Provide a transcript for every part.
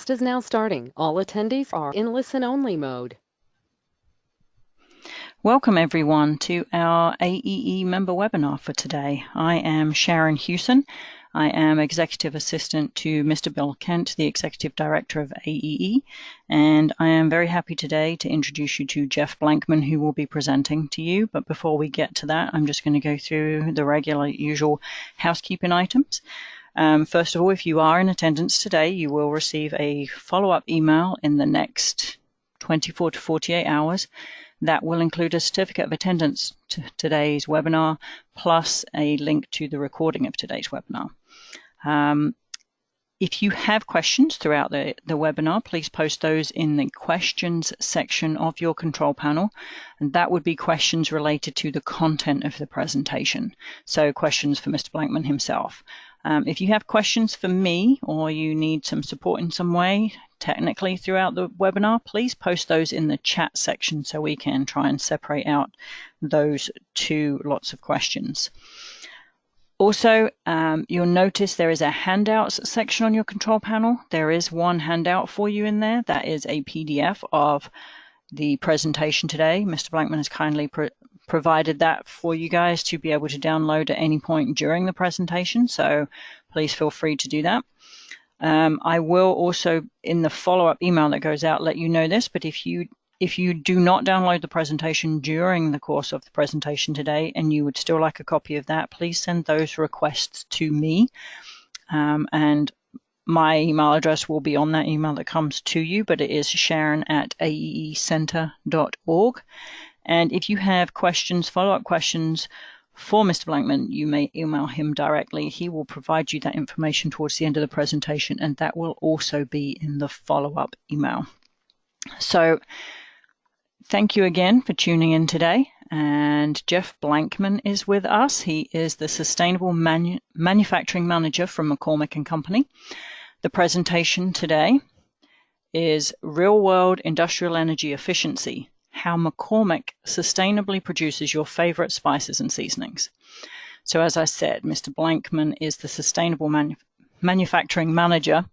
webcast is now starting. All attendees are in listen-only mode. Welcome everyone to our AEE member webinar for today. I am Sharon Hewson. I am Executive Assistant to Mr. Bill Kent, the Executive Director of AEE, and I am very happy today to introduce you to Jeff Blankman, who will be presenting to you. But before we get to that, I'm just going to go through the regular usual housekeeping items. First of all, if you are in attendance today, you will receive a follow-up email in the next 24 to 48 hours. That will include a certificate of attendance to today's webinar, plus a link to the recording of today's webinar. If you have questions throughout the webinar, please post those in the questions section of your control panel, and that would be questions related to the content of the presentation. So questions for Mr. Blankman himself. If you have questions for me or you need some support in some way technically throughout the webinar, please post those in the chat section so we can try and separate out those two lots of questions. Also, you'll notice there is a handouts section on your control panel. There is one handout for you in there. That is a PDF of the presentation today. Mr. Blankman has kindly provided that for you guys to be able to download at any point during the presentation, so please feel free to do that. I will also, in the follow-up email that goes out, let you know this, but if you do not download the presentation during the course of the presentation today and you would still like a copy of that, please send those requests to me, and my email address will be on that email that comes to you, but it is sharon@aeecenter.org. And if you have questions, follow-up questions for Mr. Blankman, you may email him directly. He will provide you that information towards the end of the presentation, and that will also be in the follow-up email. So thank you again for tuning in today. And Jeff Blankman is with us. He is the Sustainable Manufacturing Manager from McCormick & Company. The presentation today is Real-World Industrial Energy Efficiency: How McCormick Sustainably Produces Your Favorite Spices and Seasonings. So as I said, Mr. Blankman is the Sustainable Manufacturing Manager,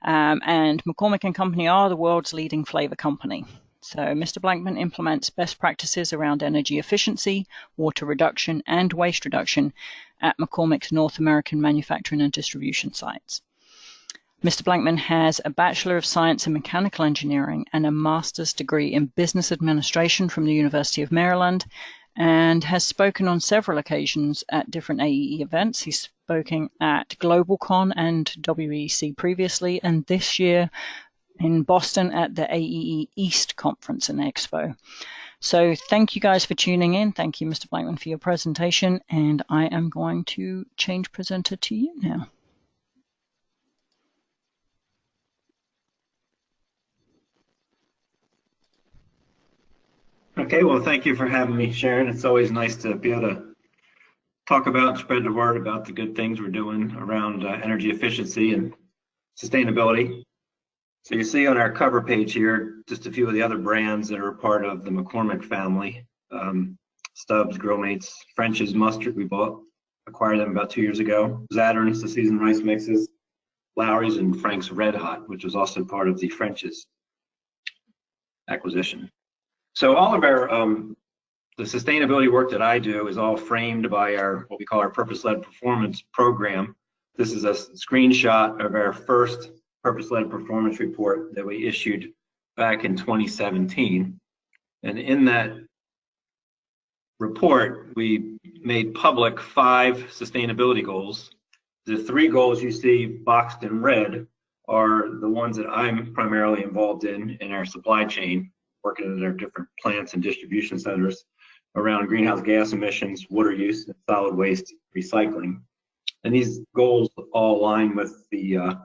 and McCormick & Company are the world's leading flavor company. So Mr. Blankman implements best practices around energy efficiency, water reduction, and waste reduction at McCormick's North American manufacturing and distribution sites. Mr. Blankman has a Bachelor of Science in Mechanical Engineering and a Master's degree in Business Administration from the University of Maryland, and has spoken on several occasions at different AEE events. He's spoken at GlobalCon and WEC previously, and this year in Boston at the AEE East Conference and Expo. So thank you guys for tuning in. Thank you, Mr. Blankman, for your presentation, and I am going to change presenter to you now. Okay, well, thank you for having me, Sharon. It's always nice to be able to talk about and spread the word about the good things we're doing around energy efficiency and sustainability. So you see on our cover page here just a few of the other brands that are part of the McCormick family. Stubbs, Grill Mates, French's Mustard we acquired them about 2 years ago. Zatarain's, the seasoned rice mixes, Lowry's, and Frank's Red Hot, which was also part of the French's acquisition. So all of our the sustainability work that I do is all framed by our what we call our PurposeLED Performance program. This is a screenshot of our first PurposeLED Performance report that we issued back in 2017. And in that report, we made public 5 sustainability goals. The 3 goals you see boxed in red are the ones that I'm primarily involved in our supply chain, working at our different plants and distribution centers around greenhouse gas emissions, water use, and solid waste recycling. And these goals all align with the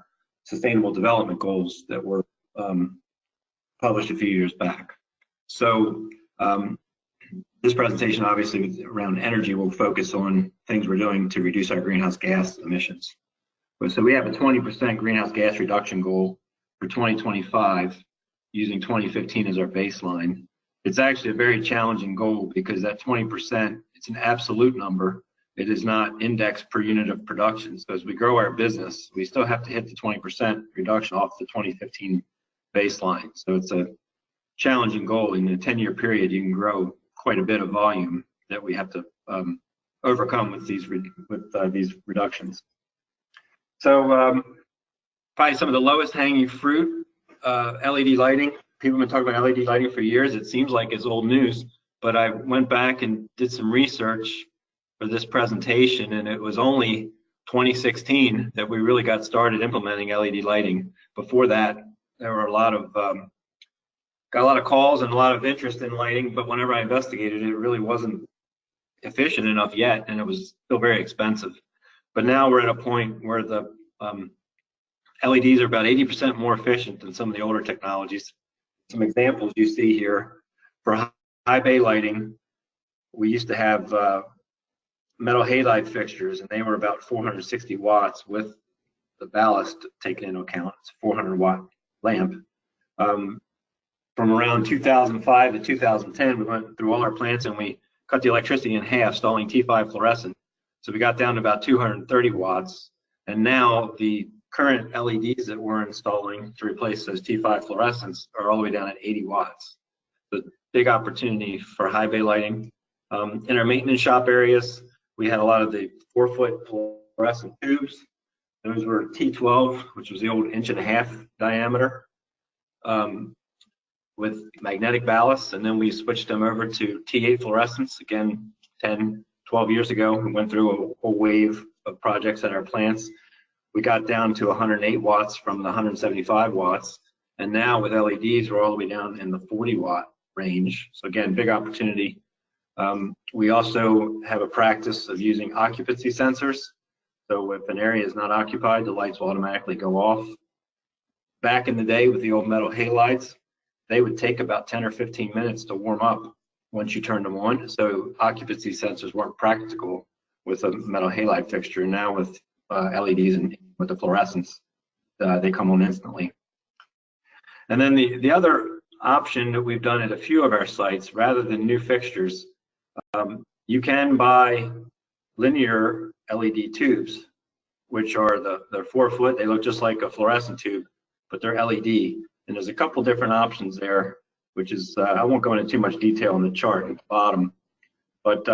Sustainable Development Goals that were published a few years back. So this presentation, obviously, around energy, will focus on things we're doing to reduce our greenhouse gas emissions. So we have a 20% greenhouse gas reduction goal for 2025, using 2015 as our baseline. It's actually a very challenging goal because that 20%, it's an absolute number, it is not indexed per unit of production. So as we grow our business, we still have to hit the 20% reduction off the 2015 baseline. So it's a challenging goal. In a 10-year period, you can grow quite a bit of volume that we have to overcome with these reductions. So probably some of the lowest hanging fruit, LED lighting. People have been talking about LED lighting for years. It seems like it's old news, but I went back and did some research for this presentation, and it was only 2016 that we really got started implementing LED lighting. Before that, there were got a lot of calls and a lot of interest in lighting, but whenever I investigated it, it really wasn't efficient enough yet, and it was still very expensive. But now we're at a point where the LEDs are about 80% more efficient than some of the older technologies. Some examples you see here. For high bay lighting, we used to have metal halide fixtures, and they were about 460 watts with the ballast taken into account. It's a 400-watt lamp. From around 2005 to 2010, we went through all our plants and we cut the electricity in half, installing T5 fluorescent. So we got down to about 230 watts. And now the current LEDs that we're installing to replace those T5 fluorescents are all the way down at 80 watts. So big opportunity for high bay lighting. In our maintenance shop areas, we had a lot of the 4-foot fluorescent tubes. Those were T12, which was the old 1.5-inch diameter, with magnetic ballast, and then we switched them over to T8 fluorescents. Again, 10, 12 years ago, we went through a wave of projects at our plants. We got down to 108 watts from the 175 watts, and now with LEDs, we're all the way down in the 40-watt range. So again, big opportunity. We also have a practice of using occupancy sensors. So if an area is not occupied, the lights will automatically go off. Back in the day with the old metal halides, they would take about 10 or 15 minutes to warm up once you turned them on. So occupancy sensors weren't practical with a metal halide fixture. Now with LEDs and with the fluorescents, they come on instantly. And then the other option that we've done at a few of our sites, rather than new fixtures, you can buy linear LED tubes, which are they're 4-foot. They look just like a fluorescent tube, but they're LED. And there's a couple different options there, which is, I won't go into too much detail on the chart at the bottom, but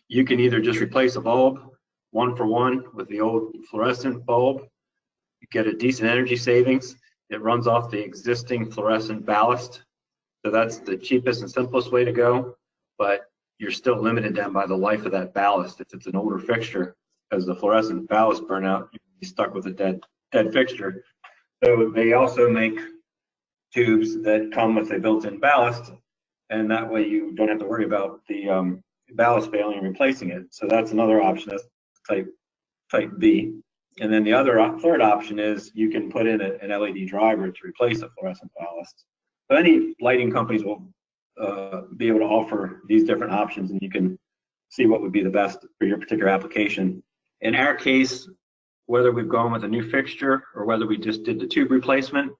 you can either just replace a bulb 1-for-1 with the old fluorescent bulb. You get a decent energy savings. It runs off the existing fluorescent ballast. So that's the cheapest and simplest way to go, but you're still limited then by the life of that ballast. If it's an older fixture, as the fluorescent ballast burn out, you'd be stuck with a dead fixture. So they also make tubes that come with a built-in ballast, and that way you don't have to worry about the ballast failing and replacing it. So that's another option. That's type B. And then the third option is you can put in an LED driver to replace a fluorescent ballast. So any lighting companies will be able to offer these different options, and you can see what would be the best for your particular application. In our case, whether we've gone with a new fixture or whether we just did the tube replacement,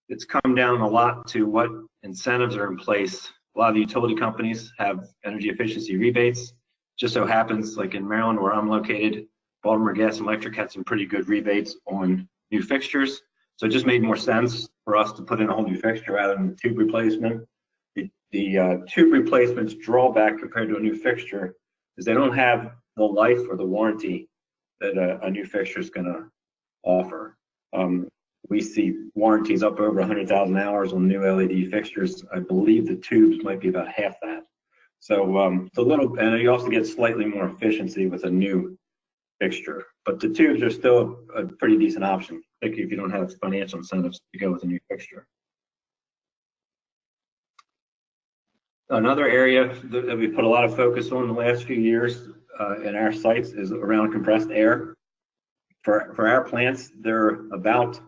it's come down a lot to what incentives are in place. A lot of the utility companies have energy efficiency rebates. Just so happens, like in Maryland, where I'm located, Baltimore Gas and Electric had some pretty good rebates on new fixtures. So it just made more sense for us to put in a whole new fixture rather than tube replacement. The tube replacement's drawback compared to a new fixture is they don't have the life or the warranty that a new fixture is going to offer. We see warranties up over 100,000 hours on new LED fixtures. I believe the tubes might be about half that. So it's a little, and you also get slightly more efficiency with a new fixture. But the tubes are still a pretty decent option, particularly if you don't have financial incentives to go with a new fixture. Another area that we put a lot of focus on the last few years in our sites is around compressed air. For our plants, they're about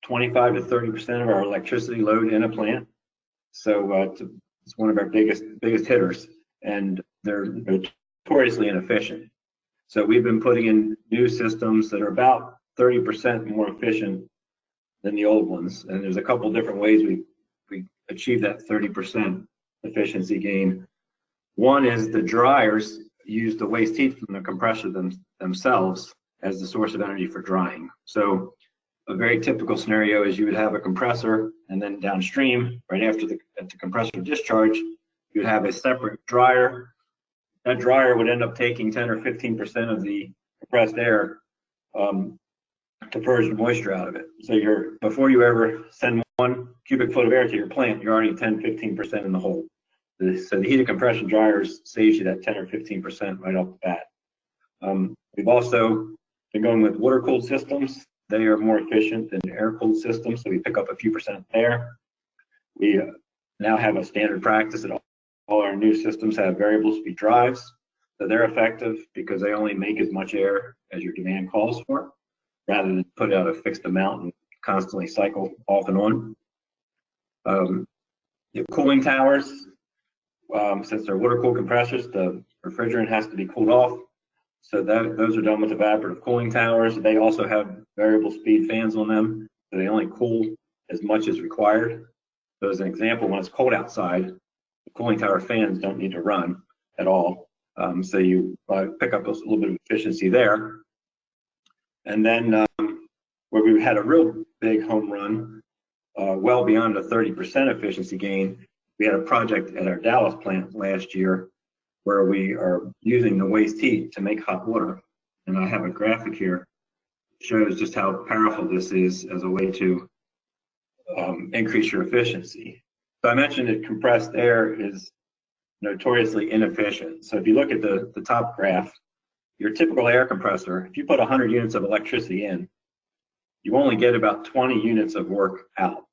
25 to 30% of our electricity load in a plant. So it's one of our biggest hitters, and they're notoriously inefficient. So we've been putting in new systems that are about 30% more efficient than the old ones. And there's a couple different ways we achieve that 30% efficiency gain. One is the dryers. use the waste heat from the compressor themselves as the source of energy for drying. So a very typical scenario is you would have a compressor, and then downstream, right after the compressor discharge, you would have a separate dryer. That dryer would end up taking 10 or 15% of the compressed air to purge the moisture out of it. So before you ever send 1 cubic foot of air to your plant, you're already 10, 15% in the hole. So the heated compression dryers saves you that 10 or 15% right off the bat. We've also been going with water-cooled systems. They are more efficient than air-cooled systems, so we pick up a few percent there. We now have a standard practice that all our new systems have variable speed drives. So they're effective because they only make as much air as your demand calls for, rather than put out a fixed amount and constantly cycle off and on. The cooling towers, since they're water-cooled compressors, the refrigerant has to be cooled off. So those are done with evaporative cooling towers. They also have variable speed fans on them, so they only cool as much as required. So as an example, when it's cold outside, the cooling tower fans don't need to run at all. So you pick up a little bit of efficiency there. And then where we had a real big home run, well beyond a 30% efficiency gain, we had a project at our Dallas plant last year where we are using the waste heat to make hot water. And I have a graphic here that shows just how powerful this is as a way to increase your efficiency. So I mentioned that compressed air is notoriously inefficient. So if you look at the top graph, your typical air compressor, if you put 100 units of electricity in, you only get about 20 units of work out.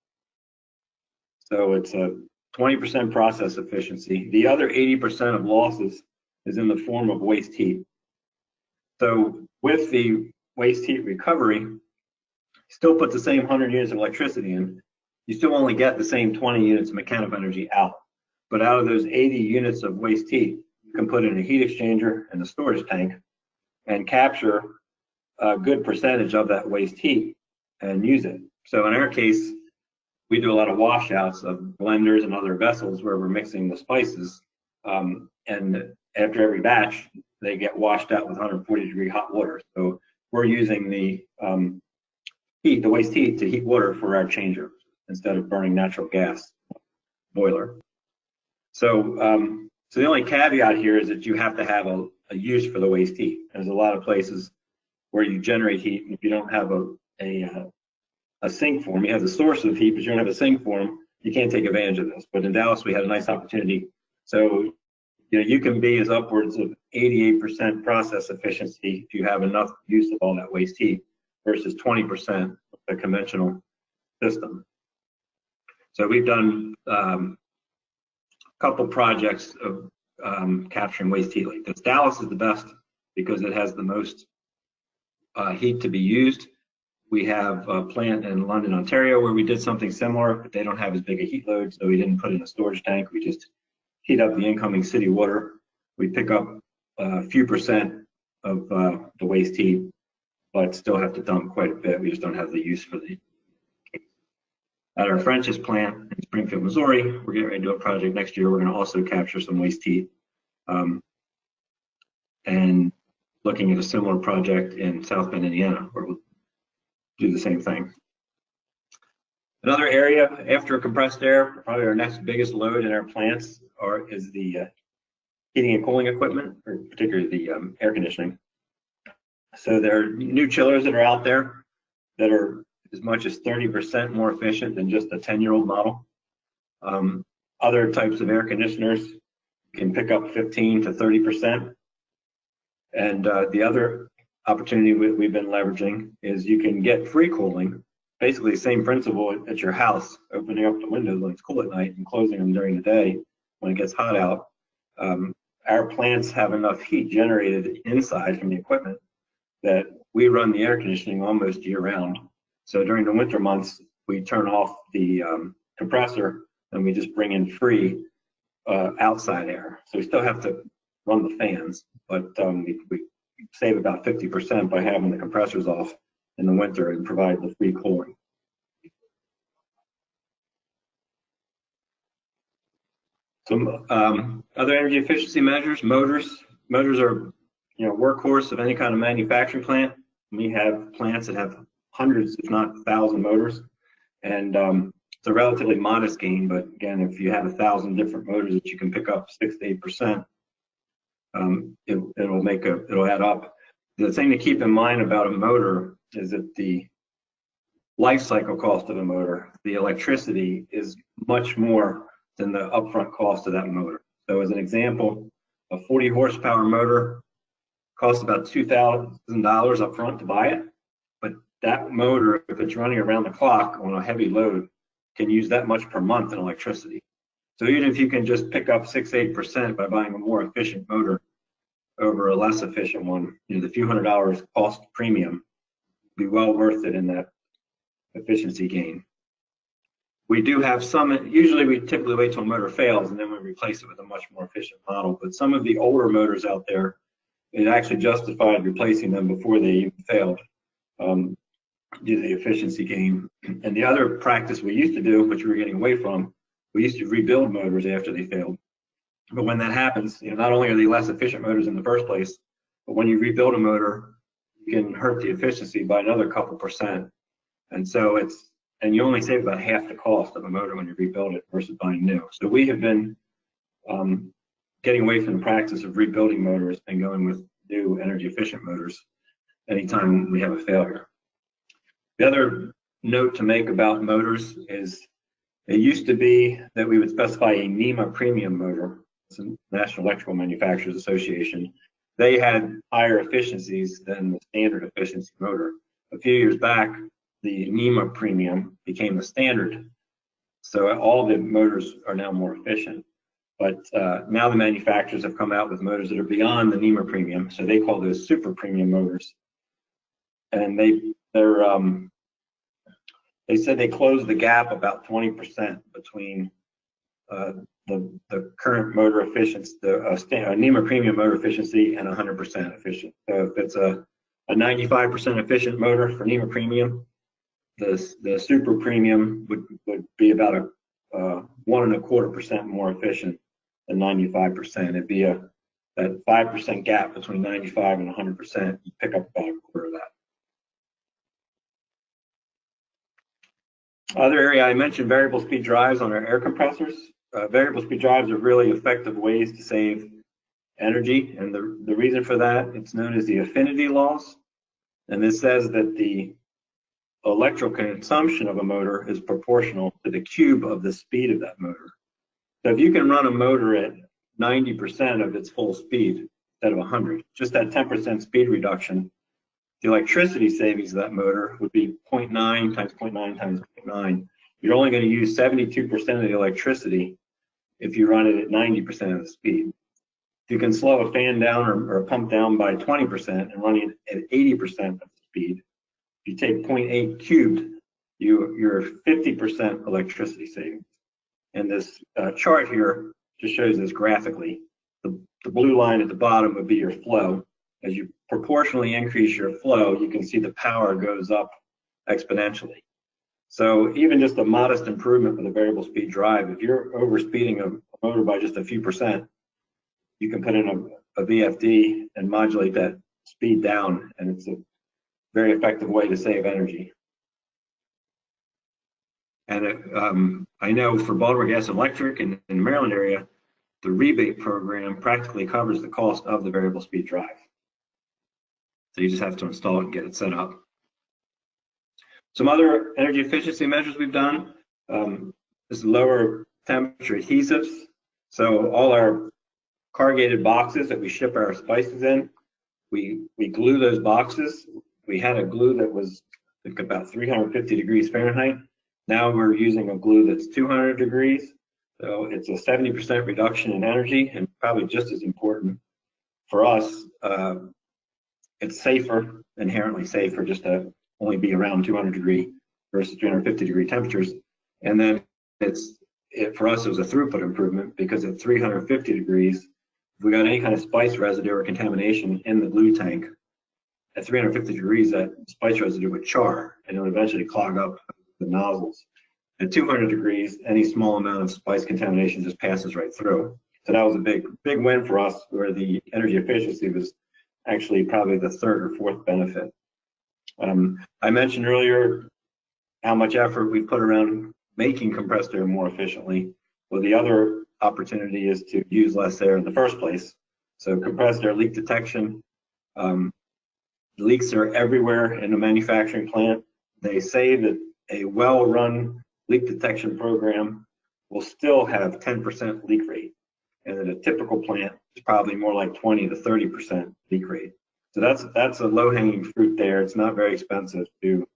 So it's a 20% process efficiency. The other 80% of losses is in the form of waste heat. So with the waste heat recovery, still put the same 100 units of electricity in, you still only get the same 20 units of mechanical energy out. But out of those 80 units of waste heat, you can put in a heat exchanger and a storage tank and capture a good percentage of that waste heat and use it. So in our case, we do a lot of washouts of blenders and other vessels where we're mixing the spices. And after every batch, they get washed out with 140-degree hot water. So we're using the waste heat to heat water for our changer instead of burning natural gas boiler. So, so the only caveat here is that you have to have a use for the waste heat. There's a lot of places where you generate heat, and if you don't have a sink for them, you have the source of heat, but you don't have a sink for them, you can't take advantage of this. But in Dallas, we had a nice opportunity. So, you can be as upwards of 88% process efficiency if you have enough use of all that waste heat versus 20% of the conventional system. So we've done a couple projects of capturing waste heat like this. Dallas is the best because it has the most heat to be used. We have a plant in London, Ontario, where we did something similar, but they don't have as big a heat load, so we didn't put in a storage tank. We just heat up the incoming city water. We pick up a few percent of the waste heat, but still have to dump quite a bit. We just don't have the use for the. At our French's plant in Springfield, Missouri, we're getting ready to do a project next year. We're going to also capture some waste heat, and looking at a similar project in South Bend, Indiana, where we'll do the same thing. Another area after compressed air, probably our next biggest load in our plants is the heating and cooling equipment, or particularly the air conditioning. So there are new chillers that are out there that are as much as 30% more efficient than just a 10-year-old model. Other types of air conditioners can pick up 15 to 30%. And the other opportunity we've been leveraging is you can get free cooling, basically the same principle at your house, opening up the windows when it's cool at night and closing them during the day when it gets hot out. Our plants have enough heat generated inside from the equipment that we run the air conditioning almost year round. So during the winter months, we turn off the compressor and we just bring in free outside air. So we still have to run the fans, but we save about 50% by having the compressors off in the winter and provide the free cooling. Some other energy efficiency measures, motors. Motors are, workhorse of any kind of manufacturing plant. We have plants that have hundreds, if not 1,000 motors, and it's a relatively modest gain. But again, if you have 1,000 different motors that you can pick up 6 to 8%, it'll add up. The thing to keep in mind about a motor is that the life cycle cost of a motor, the electricity, is much more than the upfront cost of that motor. So as an example, a 40 horsepower motor costs about $2,000 upfront to buy it, but that motor, if it's running around the clock on a heavy load, can use that much per month in electricity. So even if you can just pick up 6-8% by buying a more efficient motor over a less efficient one, the few $100 cost premium be well worth it in that efficiency gain. We do have some, usually we typically wait till a motor fails and then we replace it with a much more efficient model, but some of the older motors out there, it actually justified replacing them before they even failed due to the efficiency gain. And the other practice we used to do, which we were getting away from, we used to rebuild motors after they failed. But when that happens, not only are they less efficient motors in the first place, but when you rebuild a motor, you can hurt the efficiency by another couple percent. And so and you only save about half the cost of a motor when you rebuild it versus buying new. So we have been getting away from the practice of rebuilding motors and going with new energy efficient motors anytime we have a failure. The other note to make about motors is it used to be that we would specify a NEMA premium motor. It's the National Electrical Manufacturers Association. They had higher efficiencies than the standard efficiency motor. A few years back, the NEMA premium became the standard. So all the motors are now more efficient. But now the manufacturers have come out with motors that are beyond the NEMA premium. So they call those super premium motors. And they said they closed the gap about 20% between the current motor efficiency, the NEMA premium motor efficiency, and 100% efficient. So if it's a 95% efficient motor for NEMA premium, the super premium would be about a 1.25% more efficient than 95%. It'd be that 5% gap between 95 and 100%. You pick up about a quarter of that. Other area I mentioned, variable speed drives on our air compressors. Variable speed drives are really effective ways to save energy, and the reason for that, it's known as the affinity laws, and this says that the electrical consumption of a motor is proportional to the cube of the speed of that motor. So if you can run a motor at 90% of its full speed instead of 100, just that 10% speed reduction, the electricity savings of that motor would be 0.9 times 0.9 times 0.9. You're only going to use 72% of the electricity if you run it at 90% of the speed. If you can slow a fan down or a pump down by 20% and run it at 80% of the speed, if you take 0.8 cubed, you're 50% electricity savings. And this chart here just shows this graphically. The blue line at the bottom would be your flow. As you proportionally increase your flow, you can see the power goes up exponentially. So even just a modest improvement with a variable speed drive, if you're overspeeding a motor by just a few percent, you can put in a VFD and modulate that speed down, and it's a very effective way to save energy. And I know for Baltimore Gas and Electric and in the Maryland area, the rebate program practically covers the cost of the variable speed drive. So you just have to install it and get it set up. Some other energy efficiency measures we've done is lower temperature adhesives. So all our corrugated boxes that we ship our spices in, we glue those boxes. We had a glue that was about 350 degrees Fahrenheit. Now we're using a glue that's 200 degrees. So it's a 70% reduction in energy, and probably just as important for us, it's safer, inherently safer, just to only be around 200 degree versus 350 degree temperatures. And then for us, it was a throughput improvement because at 350 degrees, if we got any kind of spice residue or contamination in the glue tank, at 350 degrees, that spice residue would char and it would eventually clog up the nozzles. At 200 degrees, any small amount of spice contamination just passes right through. So that was a big win for us, where the energy efficiency was actually probably the third or fourth benefit. I mentioned earlier how much effort we put around making compressed air more efficiently. Well, the other opportunity is to use less air in the first place. So compressed air leak detection, leaks are everywhere in a manufacturing plant. They say that a well-run leak detection program will still have 10% leak rate, and that a typical plant is probably more like 20 to 30% leak rate. So that's a low-hanging fruit there. It's not very expensive to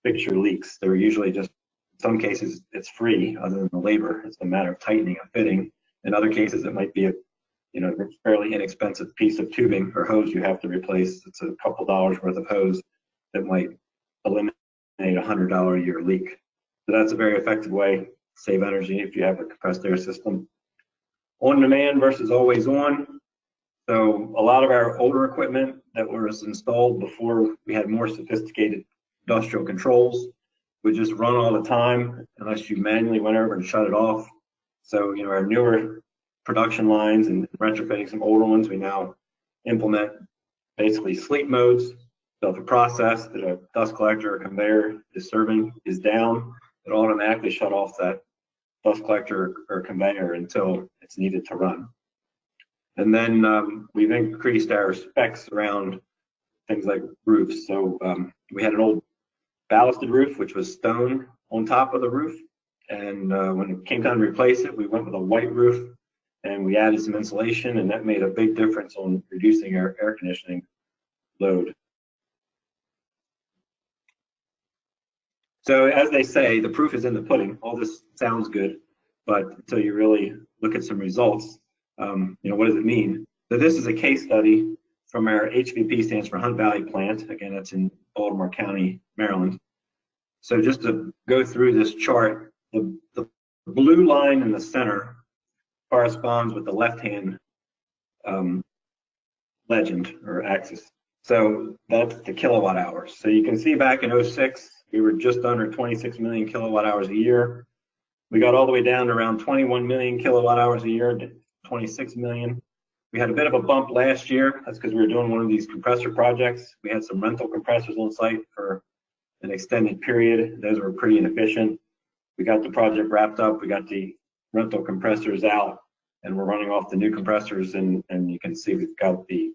fix your leaks. They're usually just, in some cases, it's free other than the labor. It's a matter of tightening and fitting. In other cases, it might be a fairly inexpensive piece of tubing or hose you have to replace. It's a couple dollars worth of hose that might eliminate a $100 a year leak. So that's a very effective way to save energy if you have a compressed air system. On demand versus always on. So a lot of our older equipment that was installed before we had more sophisticated industrial controls would just run all the time unless you manually went over and shut it off. So, our newer production lines and retrofitting some older ones, we now implement basically sleep modes. So if a process that a dust collector or conveyor is serving is down, it automatically shut off that dust collector or conveyor until it's needed to run. And then we've increased our specs around things like roofs. So we had an old ballasted roof, which was stone on top of the roof. And when it came time to replace it, we went with a white roof, and we added some insulation, and that made a big difference on reducing our air conditioning load. So as they say, the proof is in the pudding. All this sounds good, but until you really look at some results, what does it mean? So this is a case study from our HVP, stands for Hunt Valley plant. Again, that's in Baltimore County, Maryland. So just to go through this chart, the blue line in the center corresponds with the left-hand legend or axis. So that's the kilowatt hours. So you can see back in 06, we were just under 26 million kilowatt hours a year. We got all the way down to around 21 million kilowatt hours a year, 26 million. We had a bit of a bump last year. That's because we were doing one of these compressor projects. We had some rental compressors on site for an extended period. Those were pretty inefficient. We got the project wrapped up. We got the rental compressors out, and we're running off the new compressors, and you can see we've got the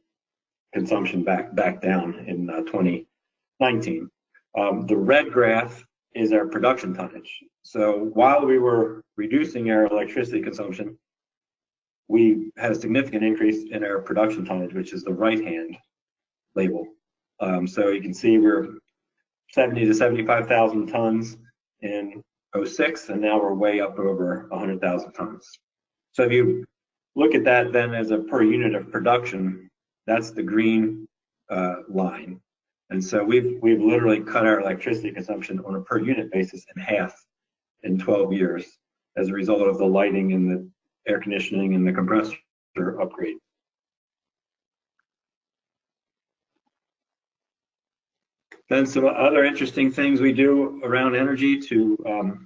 consumption back down in 2019. The red graph is our production tonnage. So while we were reducing our electricity consumption, we had a significant increase in our production tonnage, which is the right-hand label. So you can see we're 70 to 75,000 tons in 06, and now we're way up over 100,000 tons. So if you look at that then as a per unit of production, that's the green line. And so we've literally cut our electricity consumption on a per unit basis in half in 12 years as a result of the lighting and the air conditioning and the compressor upgrade. Then some other interesting things we do around energy to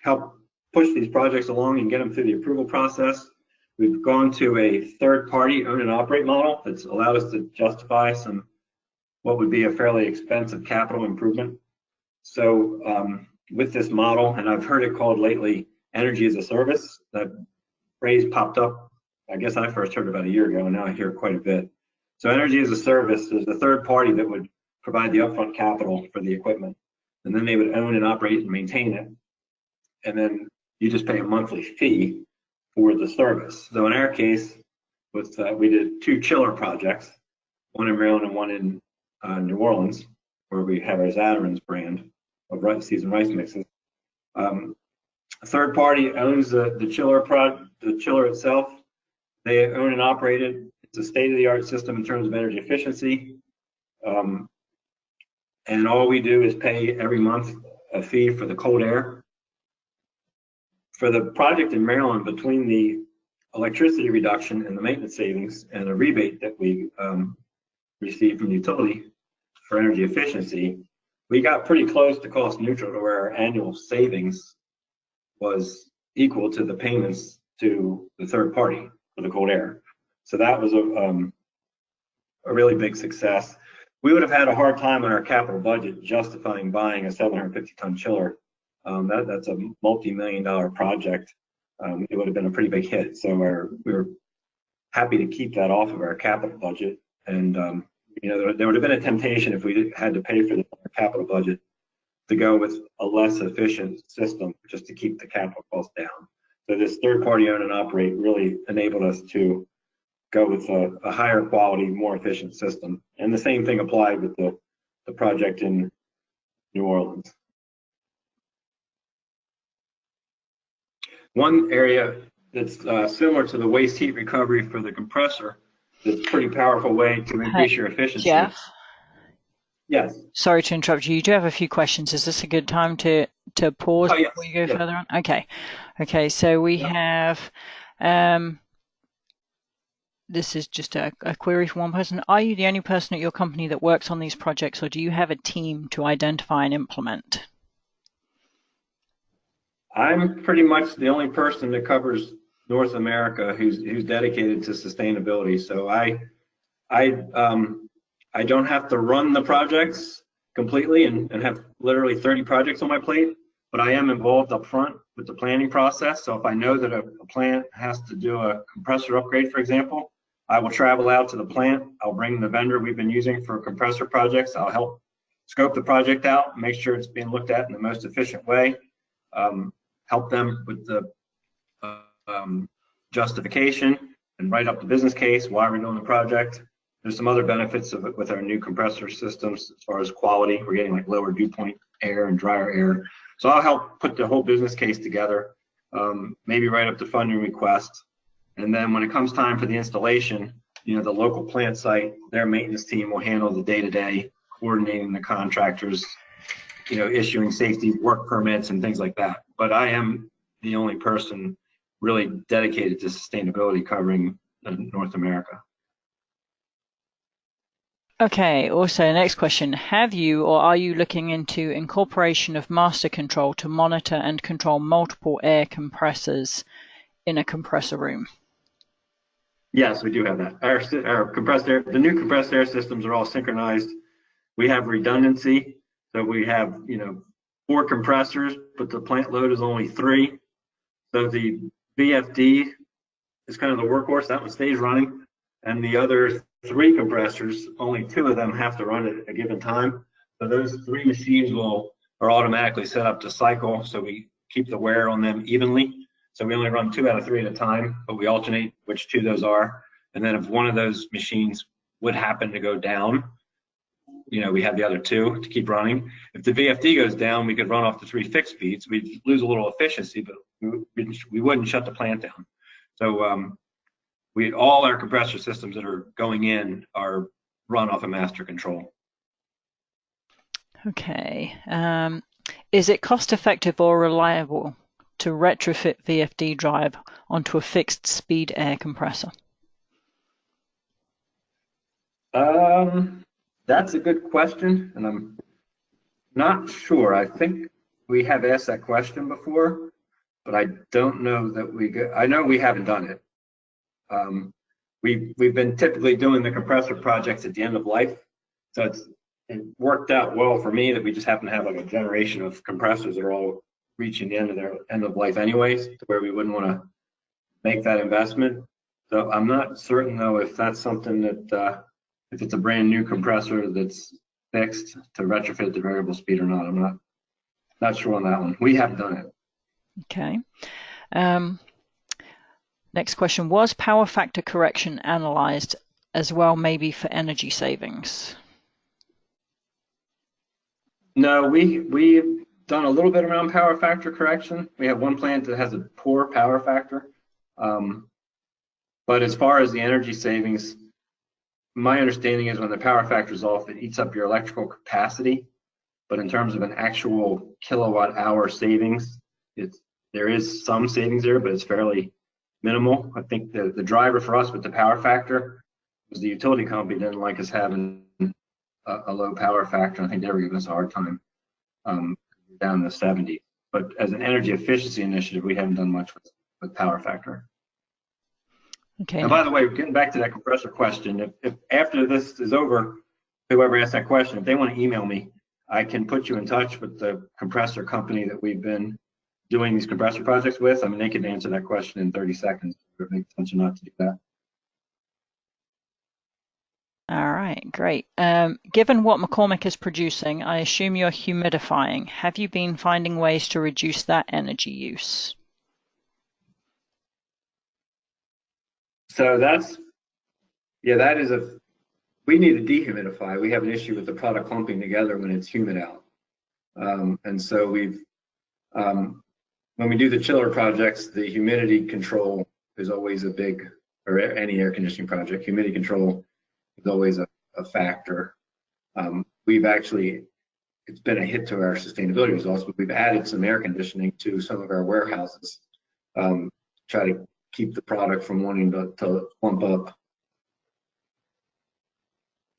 help push these projects along and get them through the approval process. We've gone to a third-party own and operate model that's allowed us to justify some what would be a fairly expensive capital improvement. So with this model, and I've heard it called lately energy as a service, that phrase popped up, I guess I first heard about a year ago, and now I hear it quite a bit. So energy as a service is a third party that would provide the upfront capital for the equipment, and then they would own and operate and maintain it, and then you just pay a monthly fee for the service. So in our case, with we did 2 chiller projects, one in Maryland and one in New Orleans, where we have our Zatarain's brand of seasoned rice mixes. A third party owns the chiller itself. They own and operate it. It's a state-of-the-art system in terms of energy efficiency. And all we do is pay every month a fee for the cold air. For the project in Maryland, between the electricity reduction and the maintenance savings and a rebate that we received from the utility for energy efficiency, we got pretty close to cost neutral, to where our annual savings was equal to the payments to the third party for the cold air. So that was a really big success. We would have had a hard time on our capital budget justifying buying a 750-ton chiller. That's a multi-million-dollar project. It would have been a pretty big hit. So we were happy to keep that off of our capital budget. And you know, there would have been a temptation if we had to pay for the capital budget to go with a less efficient system just to keep the capital costs down. So this third-party own and operate really enabled us to go with a higher quality, more efficient system. And the same thing applied with the project in New Orleans. One area that's similar to the waste heat recovery for the compressor, that's a pretty powerful way to increase your efficiency. Jeff? Yes. Sorry to interrupt you. You do have a few questions. Is this a good time to pause Oh, yes. before you go further on? Okay, so we have, this is just a query from one person. Are you the only person at your company that works on these projects, or do you have a team to identify and implement? I'm pretty much the only person that covers North America who's dedicated to sustainability. So I don't have to run the projects completely and have literally 30 projects on my plate, but I am involved up front with the planning process. So if I know that a plant has to do a compressor upgrade, for example, I will travel out to the plant. I'll bring the vendor we've been using for compressor projects. I'll help scope the project out, make sure it's being looked at in the most efficient way, help them with the justification and write up the business case, why we're doing the project. There's some other benefits of it with our new compressor systems as far as quality. We're getting like lower dew point air and drier air. So I'll help put the whole business case together, maybe write up the funding request. And then when it comes time for the installation, you know, the local plant site, their maintenance team will handle the day-to-day, coordinating the contractors, you know, issuing safety work permits and things like that. But I am the only person really dedicated to sustainability covering North America. Okay, also next question. Have you or are you looking into incorporation of master control to monitor and control multiple air compressors in a compressor room? Yes, we do have that. Our compressed air, the new compressed air systems are all synchronized. We have redundancy. So we have, you know, 4 compressors, but the plant load is only 3. So the VFD is kind of the workhorse. That one stays running. And the other 3 compressors, only 2 of them have to run at a given time. So those 3 machines are automatically set up to cycle. So we keep the wear on them evenly. So we only run 2 out of 3 at a time, but we alternate which 2 those are. And then if one of those machines would happen to go down, you know, we have the other 2 to keep running. If the VFD goes down, we could run off the 3 fixed speeds. We'd lose a little efficiency, but we wouldn't shut the plant down. So all our compressor systems that are going in are run off a master control. Okay. Is it cost effective or reliable to retrofit VFD drive onto a fixed speed air compressor? That's a good question, and I'm not sure. I think we have asked that question before, but I don't know that I know we haven't done it. We've been typically doing the compressor projects at the end of life, so it worked out well for me that we just happen to have like a generation of compressors that are all reaching the end of their end of life anyways, to where we wouldn't want to make that investment. So I'm not certain though if that's something that if it's a brand new compressor that's fixed to retrofit the variable speed or not. I'm not sure on that one. We haven't done it. Okay. Next question, was power factor correction analyzed as well, maybe for energy savings? No, we've done a little bit around power factor correction. We have one plant that has a poor power factor. But as far as the energy savings, my understanding is when the power factor is off, it eats up your electrical capacity. But in terms of an actual kilowatt hour savings, there is some savings there, but it's fairly minimal. I think the driver for us with the power factor was the utility company didn't like us having a low power factor. I think they were giving us a hard time down in the 70s. But as an energy efficiency initiative, we haven't done much with power factor. Okay. And by the way, getting back to that compressor question, if after this is over, whoever asked that question, if they want to email me, I can put you in touch with the compressor company that we've been doing these compressor projects with. I mean, they can answer that question in 30 seconds. It makes sense not to do that. All right, great. Given what McCormick is producing, I assume you're humidifying. Have you been finding ways to reduce that energy use? So that is we need to dehumidify. We have an issue with the product clumping together when it's humid out. And so when we do the chiller projects, the humidity control is always or any air conditioning project, humidity control is always a factor. It's been a hit to our sustainability results, but we've added some air conditioning to some of our warehouses, try to keep the product from wanting to clump up.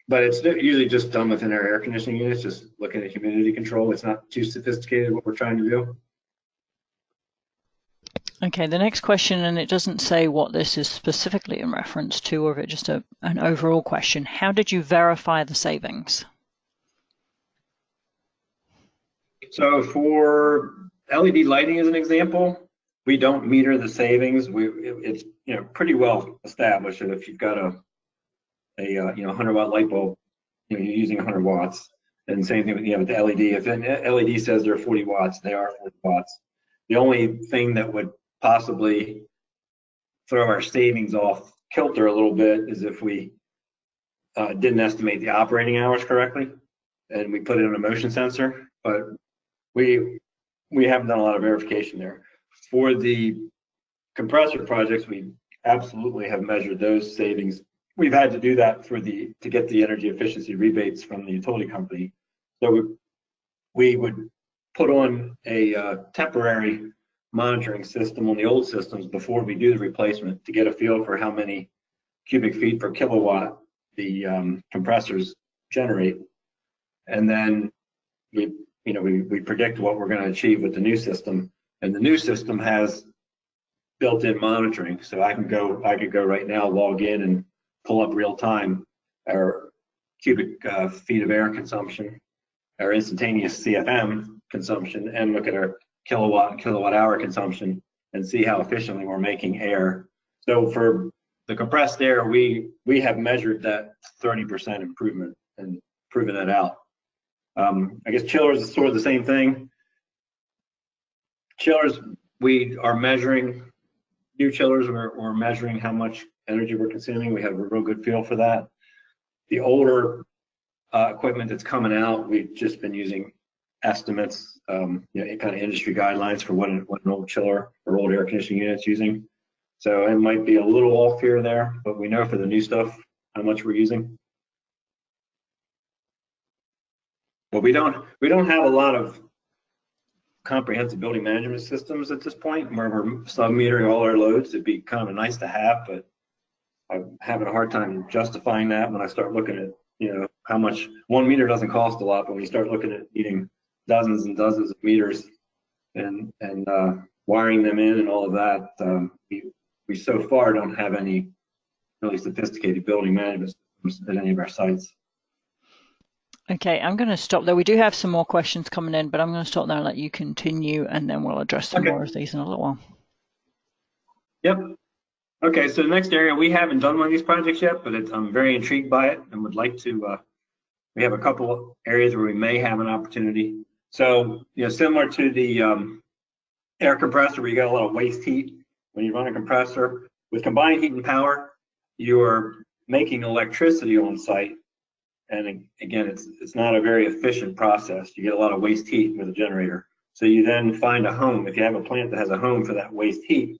But it's usually just done within our air conditioning units, just looking at humidity control. It's not too sophisticated what we're trying to do. Okay, the next question, and it doesn't say what this is specifically in reference to, or if it's just an overall question. How did you verify the savings? So for LED lighting as an example, we don't meter the savings. It's pretty well established that if you've got a 100-watt light bulb, you're using 100 watts. And same thing with the LED. If an LED says they're 40 watts, they are 40 watts. The only thing that would possibly throw our savings off kilter a little bit is if we didn't estimate the operating hours correctly and we put it in a motion sensor. But we haven't done a lot of verification there. For the compressor projects, we absolutely have measured those savings. We've had to do that to get the energy efficiency rebates from the utility company. So we would put on a temporary monitoring system on the old systems before we do the replacement to get a feel for how many cubic feet per kilowatt the compressors generate. And then we predict what we're going to achieve with the new system. And the new system has built-in monitoring. So I could go right now, log in and pull up real time our cubic feet of air consumption, our instantaneous CFM consumption, and look at our kilowatt and kilowatt hour consumption and see how efficiently we're making air. So for the compressed air, we have measured that 30% improvement and proven that out. I guess chillers is sort of the same thing. Chillers, we are measuring new chillers. We're measuring how much energy we're consuming. We have a real good feel for that. The older equipment that's coming out, we've just been using estimates, kind of industry guidelines for what an old chiller or old air conditioning unit's using. So it might be a little off here or there, but we know for the new stuff how much we're using. But we don't have a lot of comprehensive building management systems at this point where we're sub-metering all our loads. It'd be kind of nice to have, but I'm having a hard time justifying that when I start looking at, how much 1 meter doesn't cost a lot, but when you start looking at needing dozens and dozens of meters and wiring them in and all of that, we so far don't have any really sophisticated building management systems at any of our sites. Okay, I'm going to stop there. We do have some more questions coming in, but I'm going to stop there and let you continue, and then we'll address some more of these in a little while. Yep. Okay, so the next area, we haven't done one of these projects yet, but I'm very intrigued by it and would like to. We have a couple of areas where we may have an opportunity. So, similar to the air compressor where you got a lot of waste heat, when you run a compressor, with combined heat and power, you're making electricity on site. And again, it's not a very efficient process. You get a lot of waste heat with a generator. So you then find a home. If you have a plant that has a home for that waste heat,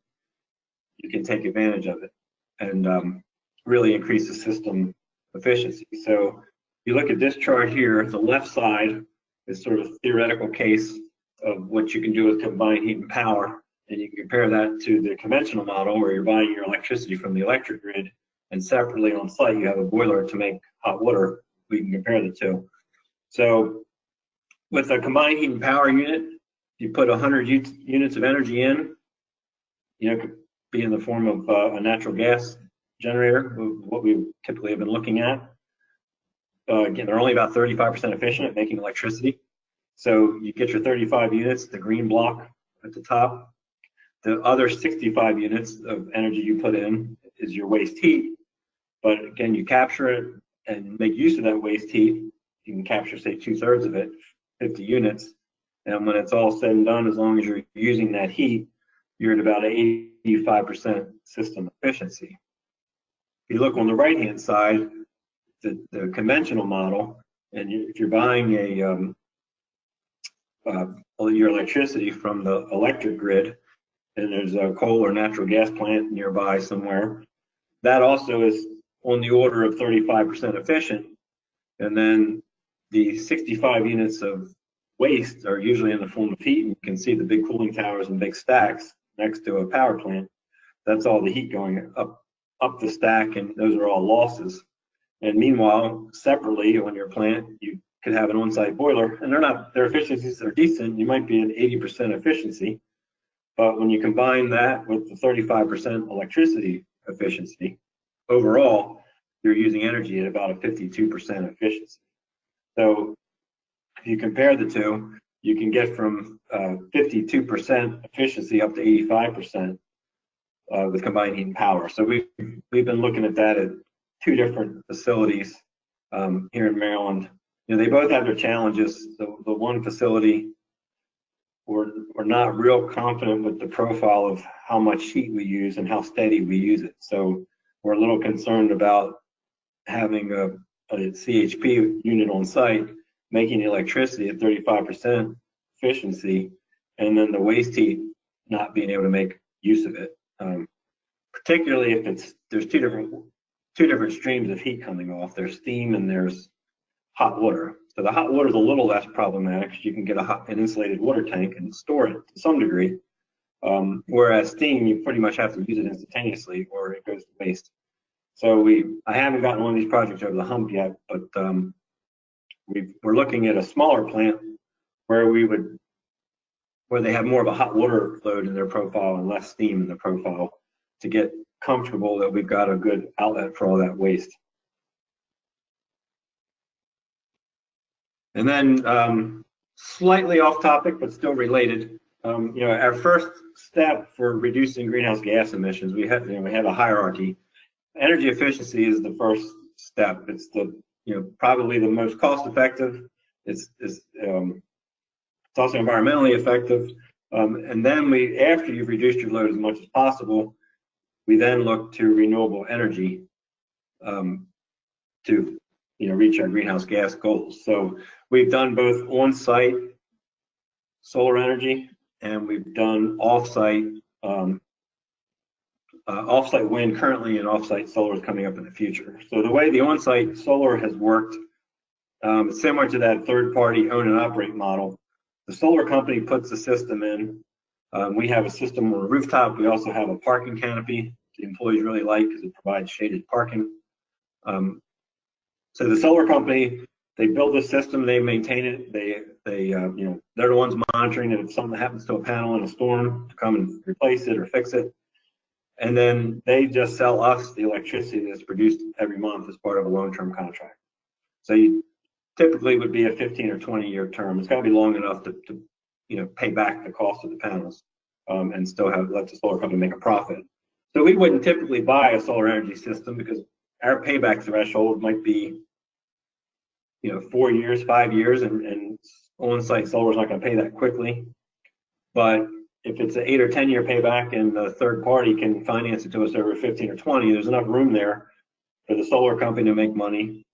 you can take advantage of it and really increase the system efficiency. So you look at this chart here, the left side is sort of a theoretical case of what you can do with combined heat and power. And you can compare that to the conventional model where you're buying your electricity from the electric grid, and separately on site you have a boiler to make hot water. We can compare the two. So with a combined heat and power unit, you put 100 units of energy in, it could be in the form of a natural gas generator, what we typically have been looking at. Again, they're only about 35% efficient at making electricity. So you get your 35 units, the green block at the top. The other 65 units of energy you put in is your waste heat. But again, you capture it and make use of that waste heat. You can capture, say, 2/3 of it, 50 units. And when it's all said and done, as long as you're using that heat, you're at about 85% system efficiency. If you look on the right-hand side, the conventional model, and if you're buying your electricity from the electric grid, and there's a coal or natural gas plant nearby somewhere, that also is on the order of 35% efficient. And then the 65 units of waste are usually in the form of heat. And you can see the big cooling towers and big stacks next to a power plant. That's all the heat going up the stack, and those are all losses. And meanwhile, separately on your plant, you could have an on-site boiler, and their efficiencies are decent. You might be at 80% efficiency, but when you combine that with the 35% electricity efficiency, overall, you're using energy at about a 52% efficiency. So if you compare the two, you can get from 52% efficiency up to 85% with combined heat and power. So we've been looking at that at 2 different facilities here in Maryland. You know, they both have their challenges. The one facility, we're not real confident with the profile of how much heat we use and how steady we use it. So we're a little concerned about having a CHP unit on site making electricity at 35% efficiency, and then the waste heat not being able to make use of it. Particularly if there's two different streams of heat coming off. There's steam and there's hot water. So the hot water is a little less problematic because you can get an insulated water tank and store it to some degree. Whereas steam, you pretty much have to use it instantaneously or it goes to waste. So I haven't gotten one of these projects over the hump yet, but we're looking at a smaller plant where they have more of a hot water load in their profile and less steam in the profile to get comfortable that we've got a good outlet for all that waste. And then slightly off topic, but still related, you know, our first step for reducing greenhouse gas emissions, we have a hierarchy. Energy efficiency is the first step. It's probably the most cost effective. It's also environmentally effective. And then after you've reduced your load as much as possible, we then look to renewable energy to reach our greenhouse gas goals. So we've done both on-site solar energy, and we've done off-site wind currently, and off-site solar is coming up in the future. So the way the on-site solar has worked, similar to that third-party own and operate model. The solar company puts the system in. We have a system on the rooftop. We also have a parking canopy the employees really like because it provides shaded parking. So the solar company, they build the system, they maintain it. They're the ones monitoring it if something happens to a panel in a storm to come and replace it or fix it. And then they just sell us the electricity that's produced every month as part of a long-term contract. So you typically would be a 15 or 20-year term. It's got to be long enough to pay back the cost of the panels and still let the solar company make a profit. So we wouldn't typically buy a solar energy system because our payback threshold might be 4 years, 5 years, and on-site solar is not going to pay that quickly. But if it's an 8 or 10 year payback and the third party can finance it to us over 15 or 20, there's enough room there for the solar company to make money,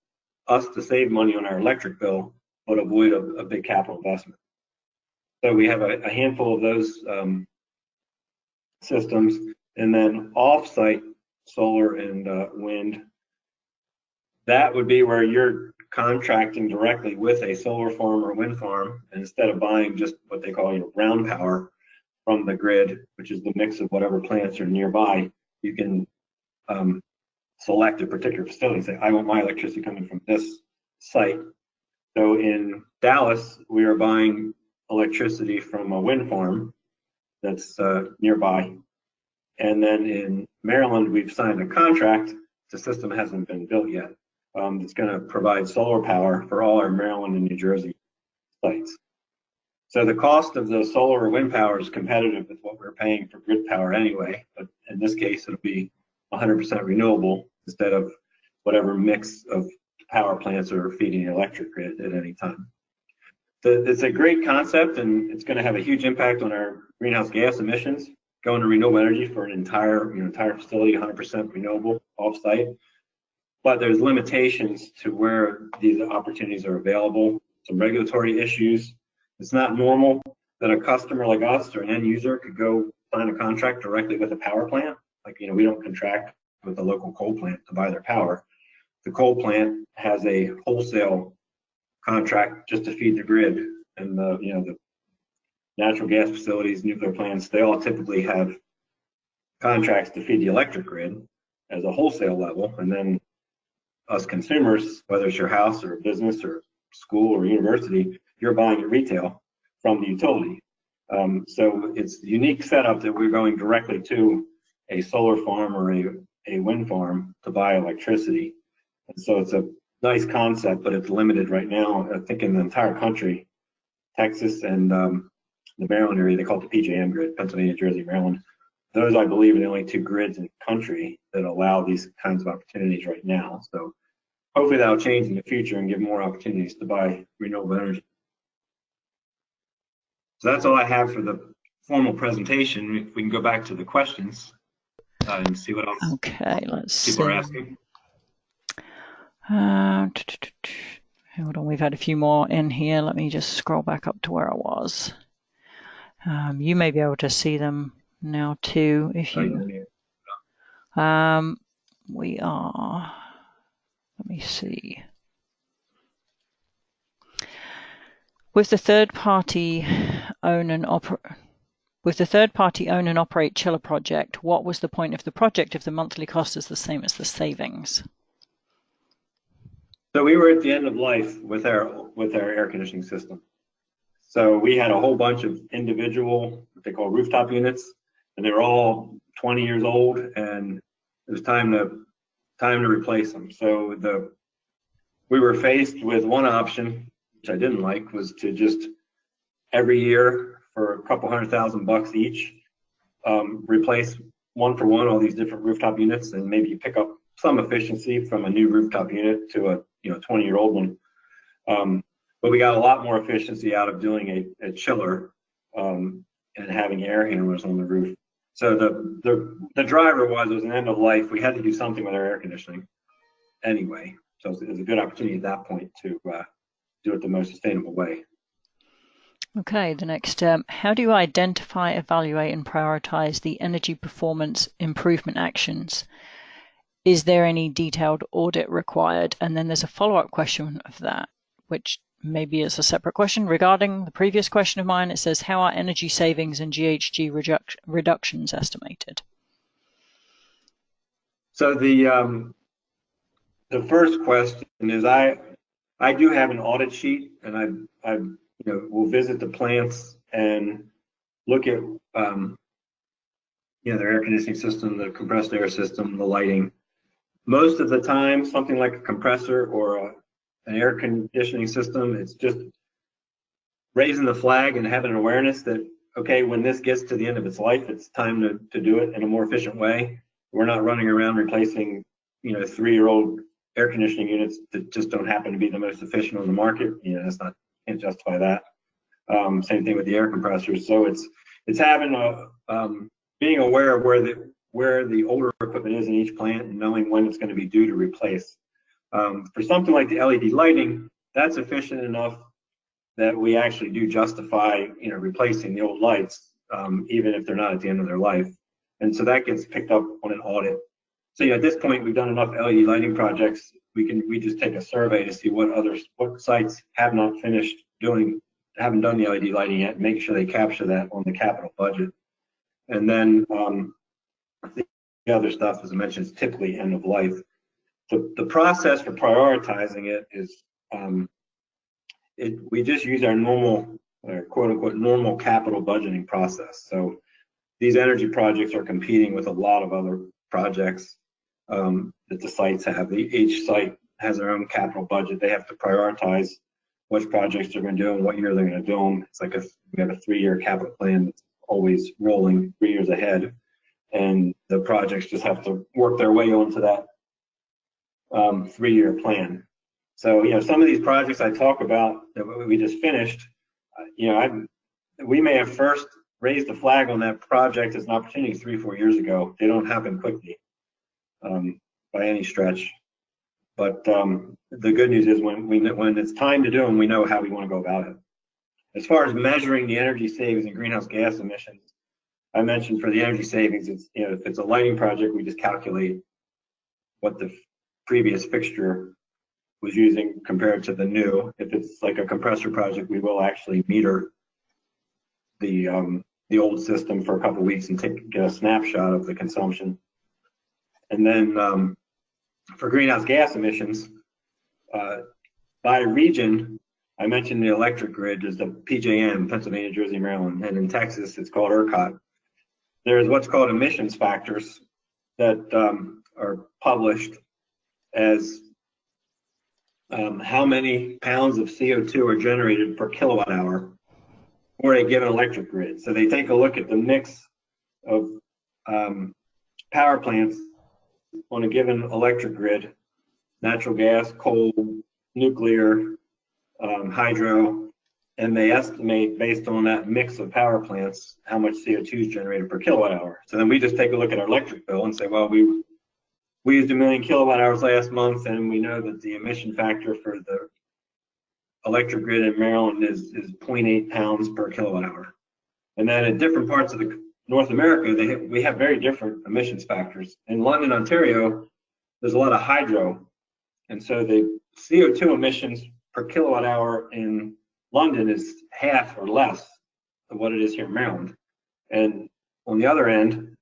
us to save money on our electric bill, but avoid a big capital investment. So we have a handful of those systems, and then off-site solar and wind. That would be where you're contracting directly with a solar farm or wind farm, and instead of buying just what they call ground power from the grid, which is the mix of whatever plants are nearby, you can select a particular facility and say, I want my electricity coming from this site. So in Dallas, we are buying electricity from a wind farm that's nearby. And then in Maryland, we've signed a contract. The system hasn't been built yet. It's going to provide solar power for all our Maryland and New Jersey sites. So the cost of the solar or wind power is competitive with what we're paying for grid power anyway, but in this case, it'll be 100% renewable instead of whatever mix of power plants are feeding the electric grid at any time. It's a great concept, and it's going to have a huge impact on our greenhouse gas emissions. Going to renewable energy for an entire facility, 100% renewable off-site. But there's limitations to where these opportunities are available. Some regulatory issues. It's not normal that a customer like us or an end user could go sign a contract directly with a power plant. Like, we don't contract with a local coal plant to buy their power. The coal plant has a wholesale contract just to feed the grid, and the natural gas facilities, nuclear plants, they all typically have contracts to feed the electric grid as a wholesale level, and then us consumers, whether it's your house or a business or school or university, you're buying at retail from the utility. So it's a unique setup that we're going directly to a solar farm or a wind farm to buy electricity. And so it's a nice concept, but it's limited right now. I think in the entire country, Texas and the Maryland area, they call it the PJM grid, Pennsylvania, Jersey, Maryland. Those, I believe, are the only 2 grids in the country that allow these kinds of opportunities right now. So hopefully that'll change in the future and give more opportunities to buy renewable energy. So that's all I have for the formal presentation. If we can go back to the questions and see what else people are asking. Hold on, we've had a few more in here. Let me just scroll back up to where I was. You may be able to see them now too, if you. We are. Let me see. With the third party own and operate chiller project, what was the point of the project if the monthly cost is the same as the savings? So we were at the end of life with our air conditioning system. So we had a whole bunch of individual, what they call rooftop units, and they were all 20 years old, and it was time to replace them. So we were faced with one option, which I didn't like, was to just every year for a couple $100,000 each, replace one for one all these different rooftop units, and maybe you pick up some efficiency from a new rooftop unit to a 20-year-old one. But we got a lot more efficiency out of doing a chiller and having air handlers on the roof. So the driver was an end of life. We had to do something with our air conditioning anyway. So it was a good opportunity at that point to do it the most sustainable way. Okay, the next, how do you identify, evaluate, and prioritize the energy performance improvement actions? Is there any detailed audit required? And then there's a follow-up question of that, which maybe is a separate question regarding the previous question of mine. It says, how are energy savings and GHG reductions estimated? So the first question is, I do have an audit sheet, and I will visit the plants and look at their air conditioning system, the compressed air system, the lighting. Most of the time, something like a compressor or an air conditioning system, it's just raising the flag and having an awareness that, okay, when this gets to the end of its life, it's time to do it in a more efficient way. We're not running around replacing 3-year-old air conditioning units that just don't happen to be the most efficient on the market. Can't justify that. Same thing with the air compressors. So it's having being aware of where the older equipment is in each plant and knowing when it's going to be due to replace. For something like the LED lighting, that's efficient enough that we actually do justify replacing the old lights, even if they're not at the end of their life. And so that gets picked up on an audit. So at this point, we've done enough LED lighting projects. We just take a survey to see what sites have not haven't done the LED lighting yet, and make sure they capture that on the capital budget. And then the other stuff, as I mentioned, is typically end of life. The process for prioritizing it is we just use our normal, quote unquote, normal capital budgeting process. So these energy projects are competing with a lot of other projects that the sites have. Each site has their own capital budget. They have to prioritize which projects they're going to do and what year they're going to do them. It's like we have a 3-year capital plan that's always rolling 3 years ahead, and the projects just have to work their way onto that 3-year plan. So, some of these projects I talk about that we just finished, we may have first raised the flag on that project as an opportunity 3-4 years ago. They don't happen quickly by any stretch. But the good news is when it's time to do them, we know how we want to go about it. As far as measuring the energy savings and greenhouse gas emissions, I mentioned for the energy savings, it's if it's a lighting project, we just calculate what the previous fixture was using compared to the new. If it's like a compressor project, we will actually meter the old system for a couple of weeks and get a snapshot of the consumption. And then for greenhouse gas emissions, by region, I mentioned the electric grid. There's the PJM, Pennsylvania, Jersey, Maryland, and in Texas, it's called ERCOT. There's what's called emissions factors that are published as how many pounds of CO2 are generated per kilowatt hour for a given electric grid. So they take a look at the mix of power plants on a given electric grid: natural gas, coal, nuclear, hydro, and they estimate based on that mix of power plants how much CO2 is generated per kilowatt hour. So then we just take a look at our electric bill and say, well, we used 1 million kilowatt hours last month, and we know that the emission factor for the electric grid in Maryland is 0.8 pounds per kilowatt hour. And then in different parts of North America, we have very different emissions factors. In London, Ontario, there's a lot of hydro, and so the CO2 emissions per kilowatt hour in London is half or less of what it is here in Maryland. And on the other end,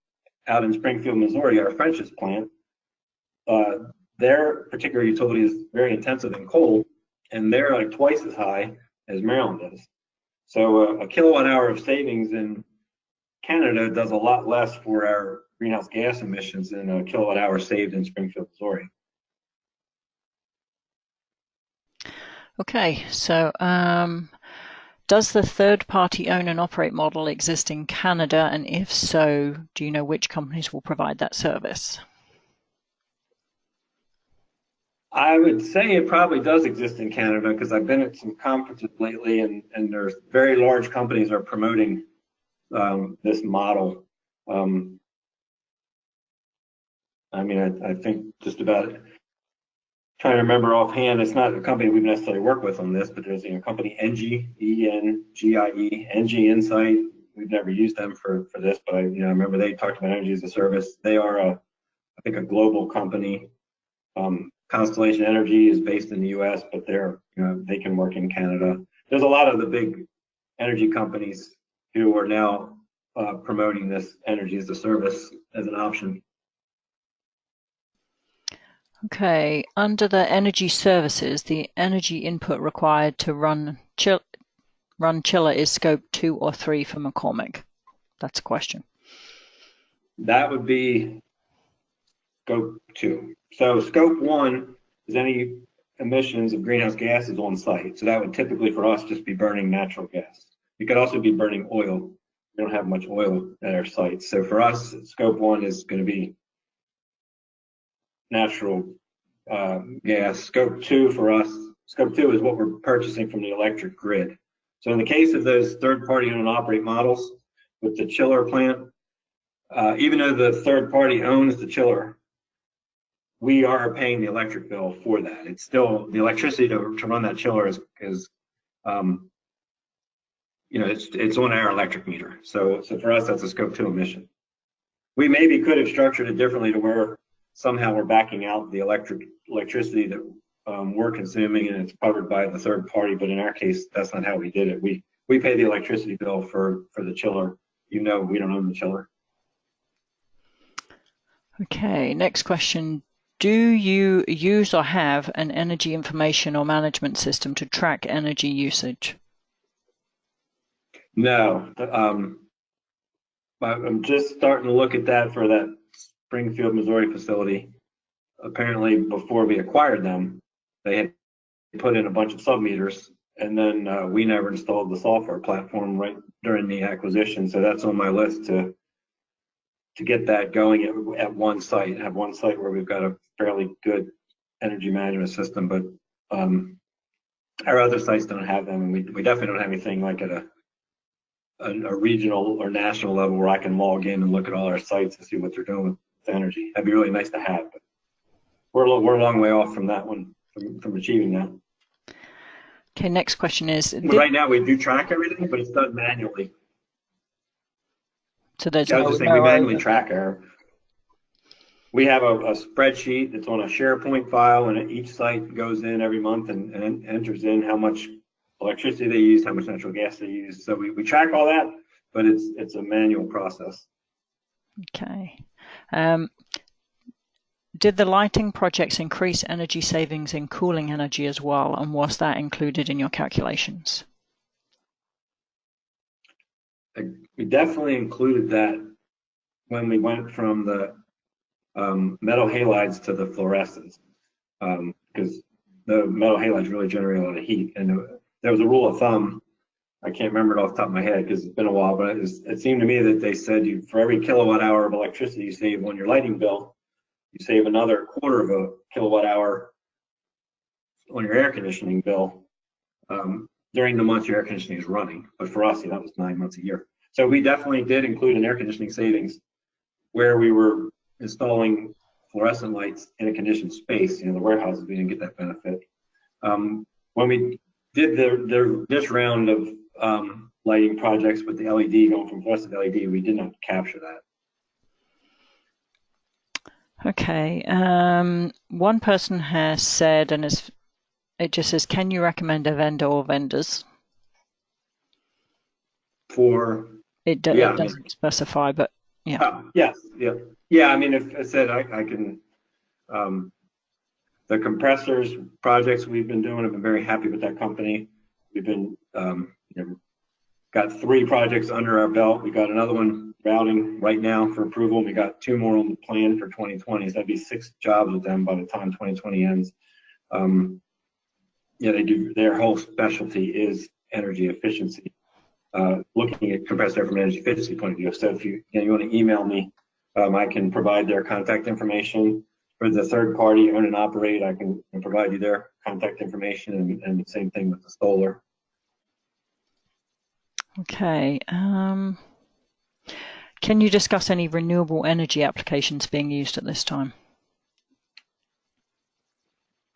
out in Springfield, Missouri, our French's plant, their particular utility is very intensive in coal, and they're like twice as high as Maryland is. So a kilowatt hour of savings in Canada does a lot less for our greenhouse gas emissions than a kilowatt hour saved in Springfield, Missouri. Okay, so does the third-party own and operate model exist in Canada? And if so, do you know which companies will provide that service? I would say it probably does exist in Canada because I've been at some conferences lately, and there's very large companies are promoting this model. I think just about it. Trying to remember offhand, it's not a company we've necessarily worked with on this, but there's a company, Engie, E-N-G-I-E, Engie Insight. We've never used them for this, but I remember they talked about energy as a service. They are I think a global company. Constellation Energy is based in the U.S., but they can work in Canada. There's a lot of the big energy companies who are now promoting this energy as a service as an option. Okay, under the energy services, the energy input required to run chiller is scope 2 or 3 for McCormick. That's a question. That would be scope 2. So scope 1 is any emissions of greenhouse gases on site. So that would typically for us just be burning natural gas. It could also be burning oil. We don't have much oil at our sites. So for us, scope 1 is going to be natural gas. Scope 2 for us, scope 2 is what we're purchasing from the electric grid. So in the case of those third-party own and operate models with the chiller plant, even though the third party owns the chiller, we are paying the electric bill for that. It's still the electricity to run that chiller is it's on our electric meter. So for us, that's a scope 2 emission. We maybe could have structured it differently to where somehow we're backing out the electricity that we're consuming and it's covered by the third party, but in our case, that's not how we did it. We pay the electricity bill for the chiller. We don't own the chiller. Okay, next question. Do you use or have an energy information or management system to track energy usage? No. I'm just starting to look at that for that Springfield, Missouri facility. Apparently, before we acquired them, they had put in a bunch of sub-meters, and then we never installed the software platform right during the acquisition. So that's on my list to get that going at one site. Have one site where we've got a fairly good energy management system, but our other sites don't have them, and we definitely don't have anything like at a regional or national level where I can log in and look at all our sites and see what they're doing with energy. That'd be really nice to have, but we're a long way off from that one, from achieving that. Okay, next question is... Right now we do track everything, but it's done manually. So there's I was just saying, we manually track we have a spreadsheet that's on a SharePoint file, and each site goes in every month and enters in how much electricity they use, how much natural gas they use. So we track all that, but it's a manual process. Okay. Did the lighting projects increase energy savings in cooling energy as well, and was that included in your calculations? We definitely included that when we went from the metal halides to the fluorescents, because the metal halides really generate a lot of heat. And there was a rule of thumb, I can't remember it off the top of my head because it's been a while, but it seemed to me that they said for every kilowatt hour of electricity you save on your lighting bill, you save another quarter of a kilowatt hour on your air conditioning bill during the months your air conditioning is running. But for us, that was 9 months a year. So we definitely did include an air conditioning savings where we were installing fluorescent lights in a conditioned space. The warehouses, we didn't get that benefit. When we did this round of lighting projects with the LED, going from fluorescent to LED, we did not capture that. Okay. One person has said, and it just says, can you recommend a vendor or vendors? It doesn't specify, but yeah. Yes, yeah. I mean, if I said I can, the compressors projects we've been doing, I've been very happy with that company. We've been got 3 projects under our belt. We got another one routing right now for approval. We got 2 more on the plan for 2020. So that'd be 6 jobs with them by the time 2020 ends. They do. Their whole specialty is energy efficiency. Looking at compressor from an energy efficiency point of view. So if you want to email me, I can provide their contact information. For the third party own and operate, I can provide you their contact information, and the same thing with the solar. Okay. Can you discuss any renewable energy applications being used at this time?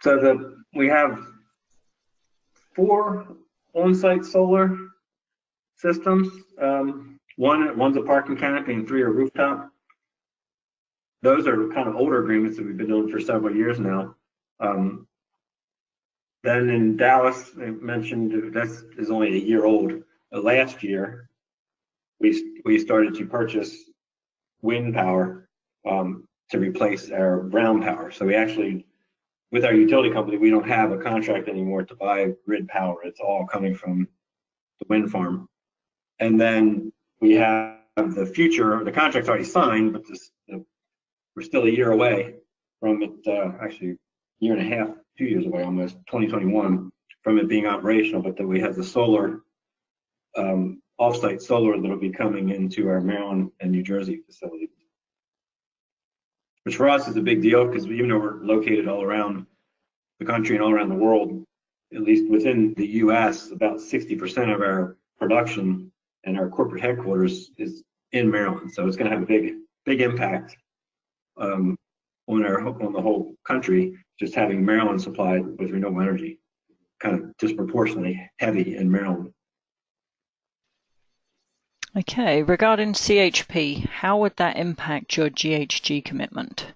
So we have 4 on-site solar systems. One's a parking canopy and 3 are rooftop. Those are kind of older agreements that we've been doing for several years now. Then in Dallas, I mentioned that is only a year old. Last year, we started to purchase wind power to replace our brown power. So we actually, with our utility company, we don't have a contract anymore to buy grid power. It's all coming from the wind farm. And then we have the future, the contract's already signed, but we're still a year away from it, actually a year and a half, 2 years away almost, 2021, from it being operational, but then we have the solar, off-site solar that'll be coming into our Maryland and New Jersey facilities. Which for us is a big deal because even though we're located all around the country and all around the world, at least within the US, about 60% of our production and our corporate headquarters is in Maryland. So it's going to have a big impact on the whole country, just having Maryland supplied with renewable energy, kind of disproportionately heavy in Maryland. Okay, regarding CHP, how would that impact your GHG commitment?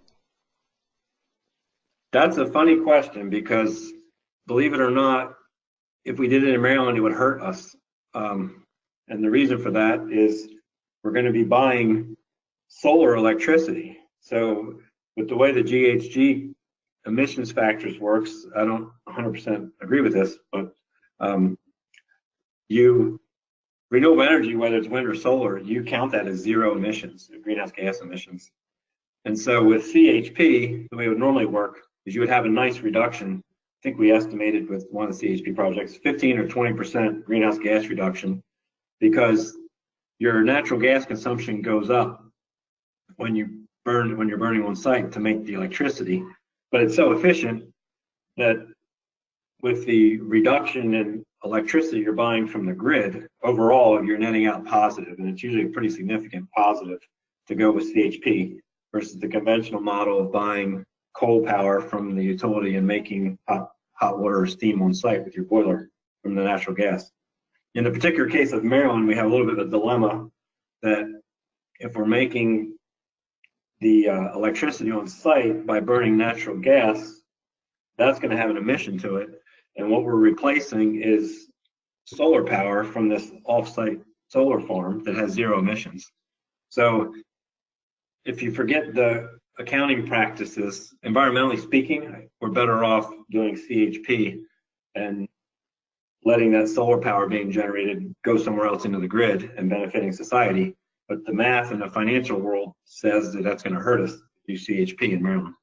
That's a funny question because, believe it or not, if we did it in Maryland, it would hurt us. And the reason for that is we're going to be buying solar electricity. So with the way the GHG emissions factors works, I don't 100% agree with this, but you renewable energy, whether it's wind or solar, you count that as zero emissions, greenhouse gas emissions. And so with CHP, the way it would normally work is you would have a nice reduction. I think we estimated with one of the CHP projects, 15 or 20% greenhouse gas reduction, because your natural gas consumption goes up when you're burning on site to make the electricity. But it's so efficient that with the reduction in electricity you're buying from the grid, overall you're netting out positive, and it's usually a pretty significant positive to go with CHP versus the conventional model of buying coal power from the utility and making hot water or steam on site with your boiler from the natural gas. In the particular case of Maryland, we have a little bit of a dilemma that if we're making the electricity on site by burning natural gas, that's going to have an emission to it. And what we're replacing is solar power from this off-site solar farm that has zero emissions. So if you forget the accounting practices, environmentally speaking, we're better off doing CHP and letting that solar power being generated go somewhere else into the grid and benefiting society. But the math in the financial world says that that's going to hurt us to do CHP in Maryland.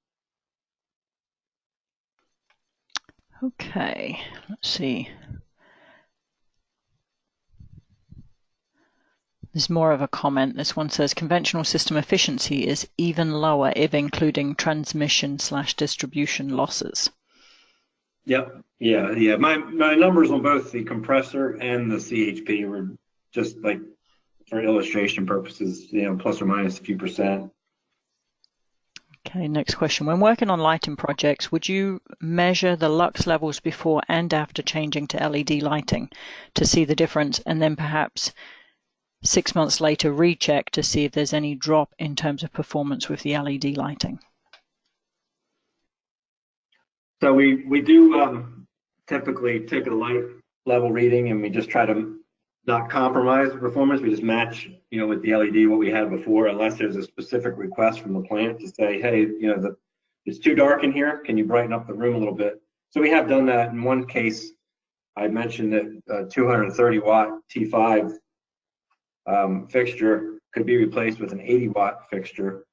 Okay, let's see. There's more of a comment. This one says conventional system efficiency is even lower if including transmission/distribution losses. Yep. Yeah. My numbers on both the compressor and the CHP were just like for illustration purposes, plus or minus a few percent. Okay, next question. When working on lighting projects, would you measure the lux levels before and after changing to LED lighting to see the difference, and then perhaps 6 months later recheck to see if there's any drop in terms of performance with the LED lighting? So we do typically take a light level reading, and we just try to not compromise the performance. We just match, with the LED what we had before, unless there's a specific request from the plant to say, hey, it's too dark in here. Can you brighten up the room a little bit? So we have done that. In one case, I mentioned that 230 watt T5 fixture could be replaced with an 80 watt fixture.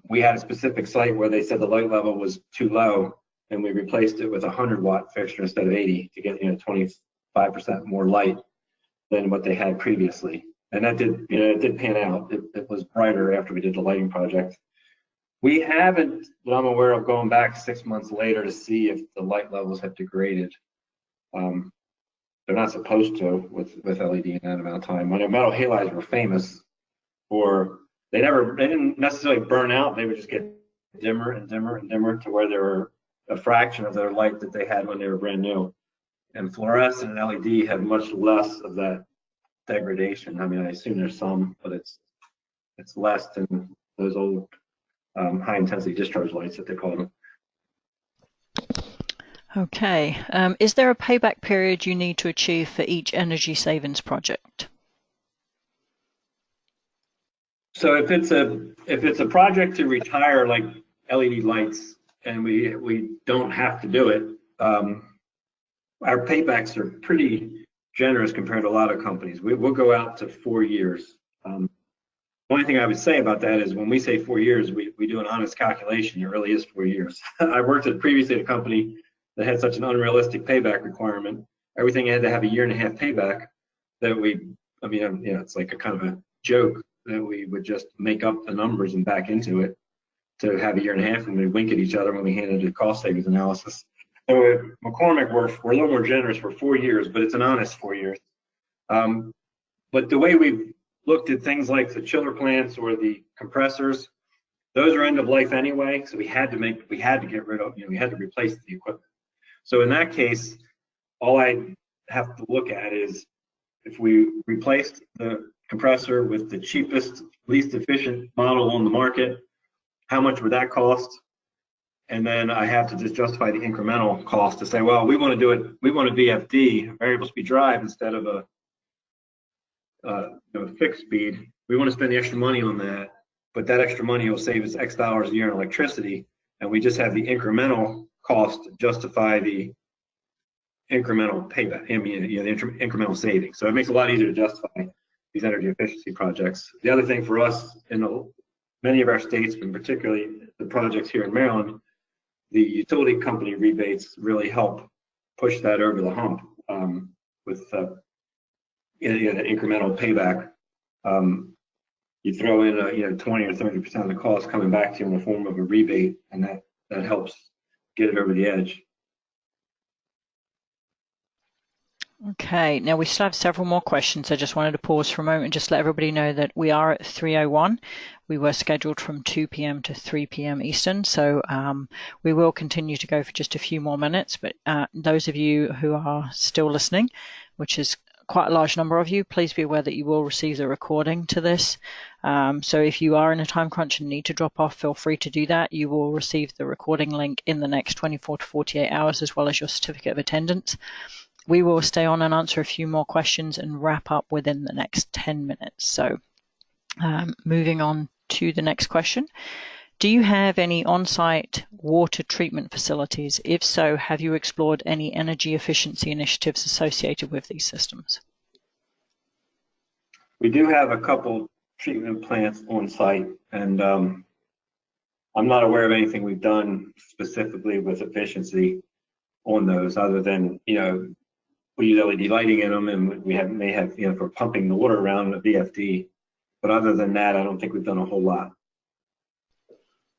We had a specific site where they said the light level was too low, and we replaced it with a 100 watt fixture instead of 80 to get 25% more light than what they had previously. And that did, it did pan out. It was brighter after we did the lighting project. We haven't, that I'm aware of, going back 6 months later to see if the light levels have degraded. They're not supposed to with LED in that amount of time. When metal halides were famous for, they didn't necessarily burn out. They would just get dimmer and dimmer and dimmer to where they were a fraction of their light that they had when they were brand new. And fluorescent and LED have much less of that degradation. I mean, I assume there's some, but it's less than those old high intensity discharge lights that they call them. Okay. Is there a payback period you need to achieve for each energy savings project? So if it's a project to retire like LED lights, and we don't have to do it, our paybacks are pretty generous compared to a lot of companies. We'll go out to 4 years. Only thing I would say about that is when we say 4 years, we do an honest calculation. It really is 4 years. I worked previously at a company that had such an unrealistic payback requirement. Everything had to have a 1.5 year payback that it's like a kind of a joke that we would just make up the numbers and back into it to have a 1.5 year, and we'd wink at each other when we handed a cost savings analysis. So at McCormick, we're a little more generous for 4 years, but it's an honest 4 years. But the way we've looked at things like the chiller plants or the compressors, those are end of life anyway. So we had to get rid of, we had to replace the equipment. So in that case, all I have to look at is if we replaced the compressor with the cheapest, least efficient model on the market, how much would that cost? And then I have to just justify the incremental cost to say, well, we want to do it, we want a VFD, variable speed drive, instead of a fixed speed. We want to spend the extra money on that, but that extra money will save us X dollars a year in electricity, and we just have the incremental cost to justify the incremental payback, the incremental savings. So it makes it a lot easier to justify these energy efficiency projects. The other thing for us in many of our states, and particularly the projects here in Maryland, the utility company rebates really help push that over the hump with the incremental payback. You throw in 20 or 30% of the cost coming back to you in the form of a rebate, and that helps get it over the edge. Okay, now we still have several more questions. I just wanted to pause for a moment and just let everybody know that we are at 3:01. We were scheduled from 2 p.m. to 3 p.m. Eastern, so we will continue to go for just a few more minutes. But those of you who are still listening, which is quite a large number of you, please be aware that you will receive the recording to this. So if you are in a time crunch and need to drop off, feel free to do that. You will receive the recording link in the next 24 to 48 hours, as well as your certificate of attendance. We will stay on and answer a few more questions and wrap up within the next 10 minutes. So moving on to the next question. Do you have any on-site water treatment facilities? If so, have you explored any energy efficiency initiatives associated with these systems? We do have a couple treatment plants on site, and I'm not aware of anything we've done specifically with efficiency on those, other than, we use LED lighting in them, and we may have, for pumping the water around the VFD. But other than that, I don't think we've done a whole lot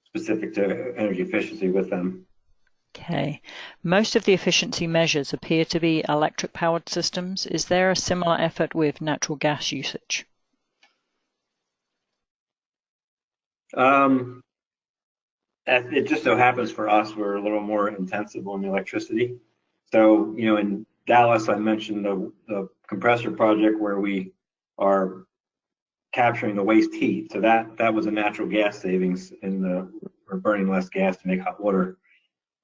specific to energy efficiency with them. Okay. Most of the efficiency measures appear to be electric-powered systems. Is there a similar effort with natural gas usage? It just so happens for us, we're a little more intensive on the electricity. So, in Dallas, I mentioned the compressor project where we are capturing the waste heat. So that was a natural gas savings we're burning less gas to make hot water.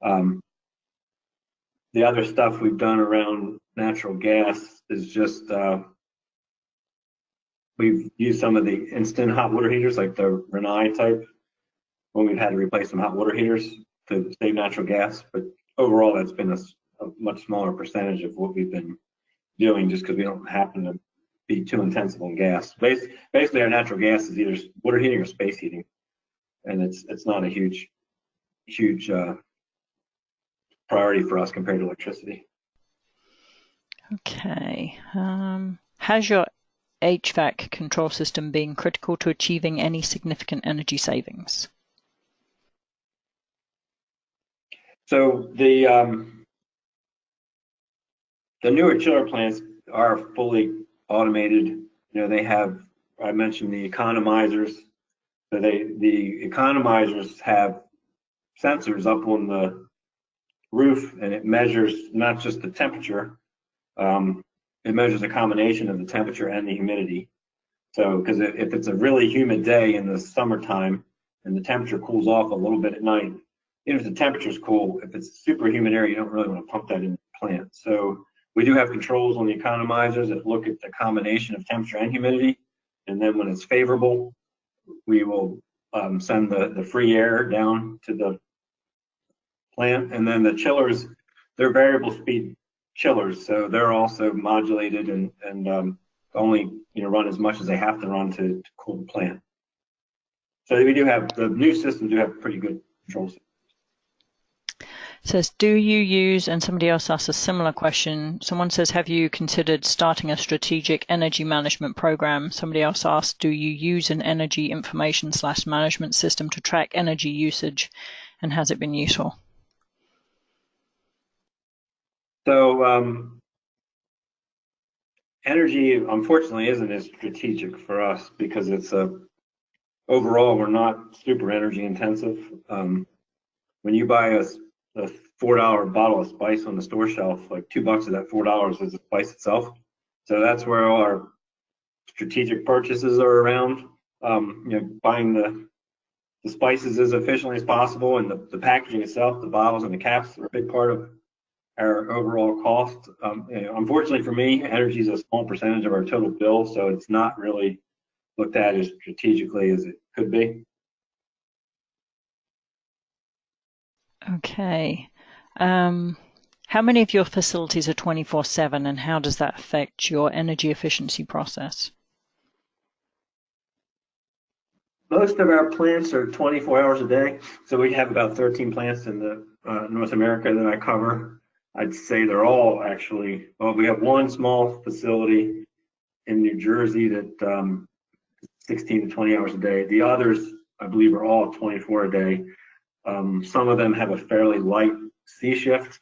The other stuff we've done around natural gas is just we've used some of the instant hot water heaters, like the Renewable type, when we've had to replace some hot water heaters to save natural gas. But overall, that's been a much smaller percentage of what we've been doing, just because we don't happen to be too intensive on gas. Basically, our natural gas is either water heating or space heating, and it's not a huge priority for us compared to electricity. Okay. Has your HVAC control system been critical to achieving any significant energy savings? So the newer chiller plants are fully automated. They have, I mentioned the economizers. So the economizers have sensors up on the roof, and it measures not just the temperature, it measures a combination of the temperature and the humidity. So, because if it's a really humid day in the summertime and the temperature cools off a little bit at night, even if the temperature's cool, if it's super humid area, you don't really want to pump that in the plant. So we do have controls on the economizers that look at the combination of temperature and humidity, and then when it's favorable, we will send the free air down to the plant. And then the chillers, they're variable speed chillers, so they're also modulated and only run as much as they have to run to cool the plant. So we do have, the new systems do have pretty good controls. Says, do you use, and somebody else asked a similar question. Someone says, have you considered starting a strategic energy management program? Somebody else asked, do you use an energy information / management system to track energy usage, and has it been useful? So energy, unfortunately, isn't as strategic for us because it's overall, we're not super energy intensive. When you buy a $4 bottle of spice on the store shelf, like $2 of that $4 is the spice itself. So that's where all our strategic purchases are around. Buying the spices as efficiently as possible, and the packaging itself, the bottles and the caps are a big part of our overall cost. Unfortunately for me, energy is a small percentage of our total bill, so it's not really looked at as strategically as it could be. Okay. How many of your facilities are 24/7, and how does that affect your energy efficiency process? Most of our plants are 24 hours a day. So we have about 13 plants in the North America that I cover. I'd say they're all actually, well, we have one small facility in New Jersey that 16 to 20 hours a day. The others, I believe, are all 24 a day. Some of them have a fairly light C shift,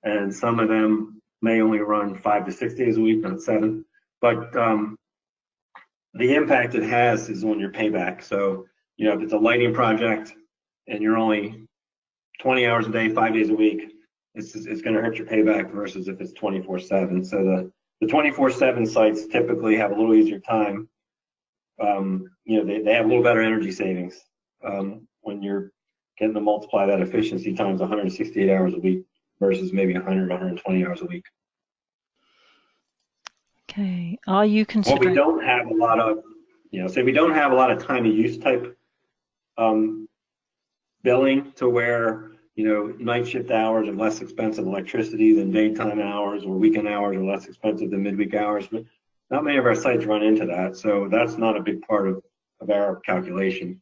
and some of them may only run 5 to 6 days a week, not 7. But the impact it has is on your payback. So, if it's a lighting project and you're only 20 hours a day, 5 days a week, it's going to hurt your payback versus if it's 24/7. So the 24/7 sites typically have a little easier time. They have a little better energy savings when you're getting to multiply that efficiency times 168 hours a week versus maybe 100, 120 hours a week. Okay. Are you considering? What we don't have a lot of, we don't have a lot of time of use type billing to where, night shift hours are less expensive electricity than daytime hours, or weekend hours are less expensive than midweek hours. But not many of our sites run into that. So that's not a big part of our calculation.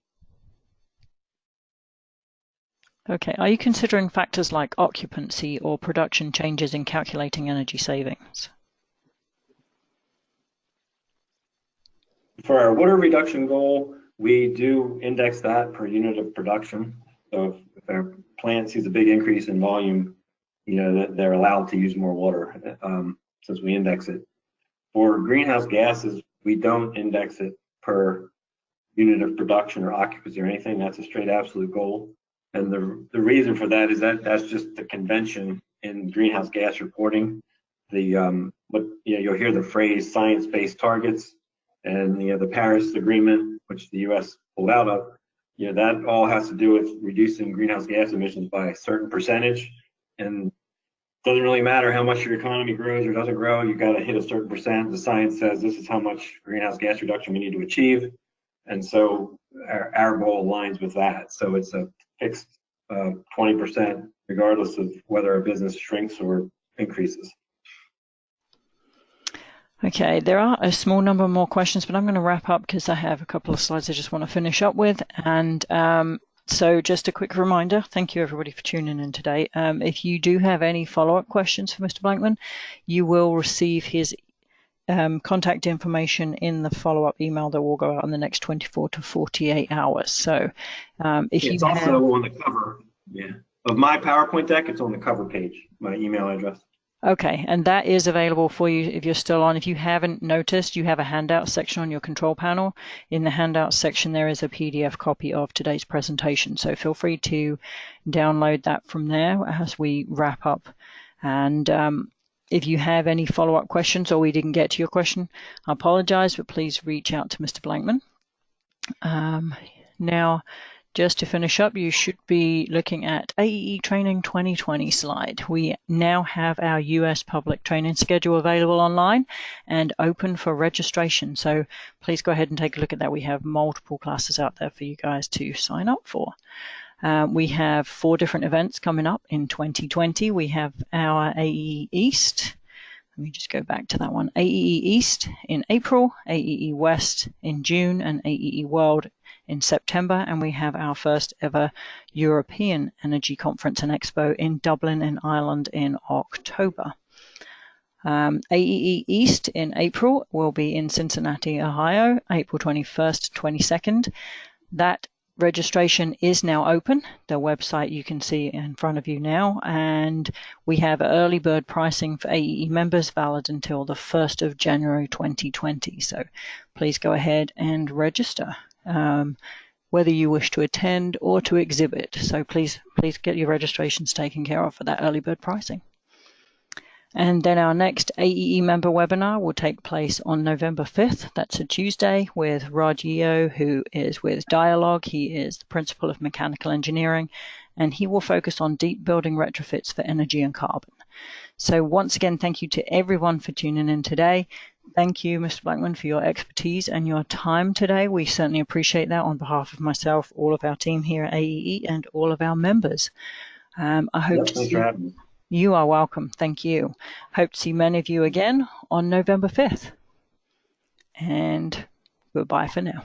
Okay. Are you considering factors like occupancy or production changes in calculating energy savings? For our water reduction goal, we do index that per unit of production. So if our plant sees a big increase in volume, they're allowed to use more water since we index it. For greenhouse gases, we don't index it per unit of production or occupancy or anything. That's a straight absolute goal. And the reason for that is that that's just the convention in greenhouse gas reporting. You'll hear the phrase science-based targets. And the Paris Agreement, which the U.S. pulled out of, that all has to do with reducing greenhouse gas emissions by a certain percentage. And it doesn't really matter how much your economy grows or doesn't grow, you got to hit a certain percent. The science says this is how much greenhouse gas reduction we need to achieve. And so our goal aligns with that. So it's a fixed 20%, regardless of whether our business shrinks or increases. Okay, there are a small number more questions, but I'm going to wrap up because I have a couple of slides I just want to finish up with. And so just a quick reminder, thank you everybody for tuning in today. If you do have any follow-up questions for Mr. Blankman, you will receive his contact information in the follow-up email that will go out in the next 24 to 48 hours. So it's also on the cover of my PowerPoint deck. It's on the cover page, my email address. Okay, and that is available for you if you're still on. If you haven't noticed, you have a handout section on your control panel. In the handout section, there is a PDF copy of today's presentation. So feel free to download that from there as we wrap up. And if you have any follow-up questions or we didn't get to your question, I apologize, but please reach out to Mr. Blankman. Now, just to finish up, you should be looking at AEE Training 2020 slide. We now have our US public training schedule available online and open for registration. So please go ahead and take a look at that. We have multiple classes out there for you guys to sign up for. We have 4 different events coming up in 2020. We have our AEE East. Let me just go back to that one. AEE East in April, AEE West in June, and AEE World in September, and we have our first ever European Energy Conference and Expo in Dublin in Ireland in October. AEE East in April will be in Cincinnati, Ohio, April 21st, 22nd. That registration is now open. The website you can see in front of you now, and we have early bird pricing for AEE members valid until the 1st of January 2020. So please go ahead and register. Whether you wish to attend or to exhibit. So please get your registrations taken care of for that early bird pricing. And then our next AEE member webinar will take place on November 5th. That's a Tuesday with Raj Yeo, who is with Dialogue. He is the Principal of Mechanical Engineering, and he will focus on deep building retrofits for energy and carbon. So once again, thank you to everyone for tuning in today. Thank you, Mr. Blankman, for your expertise and your time today. We certainly appreciate that on behalf of myself, all of our team here at AEE, and all of our members. I hope to see. You are welcome. Thank you. Hope to see many of you again on November 5th. And goodbye for now.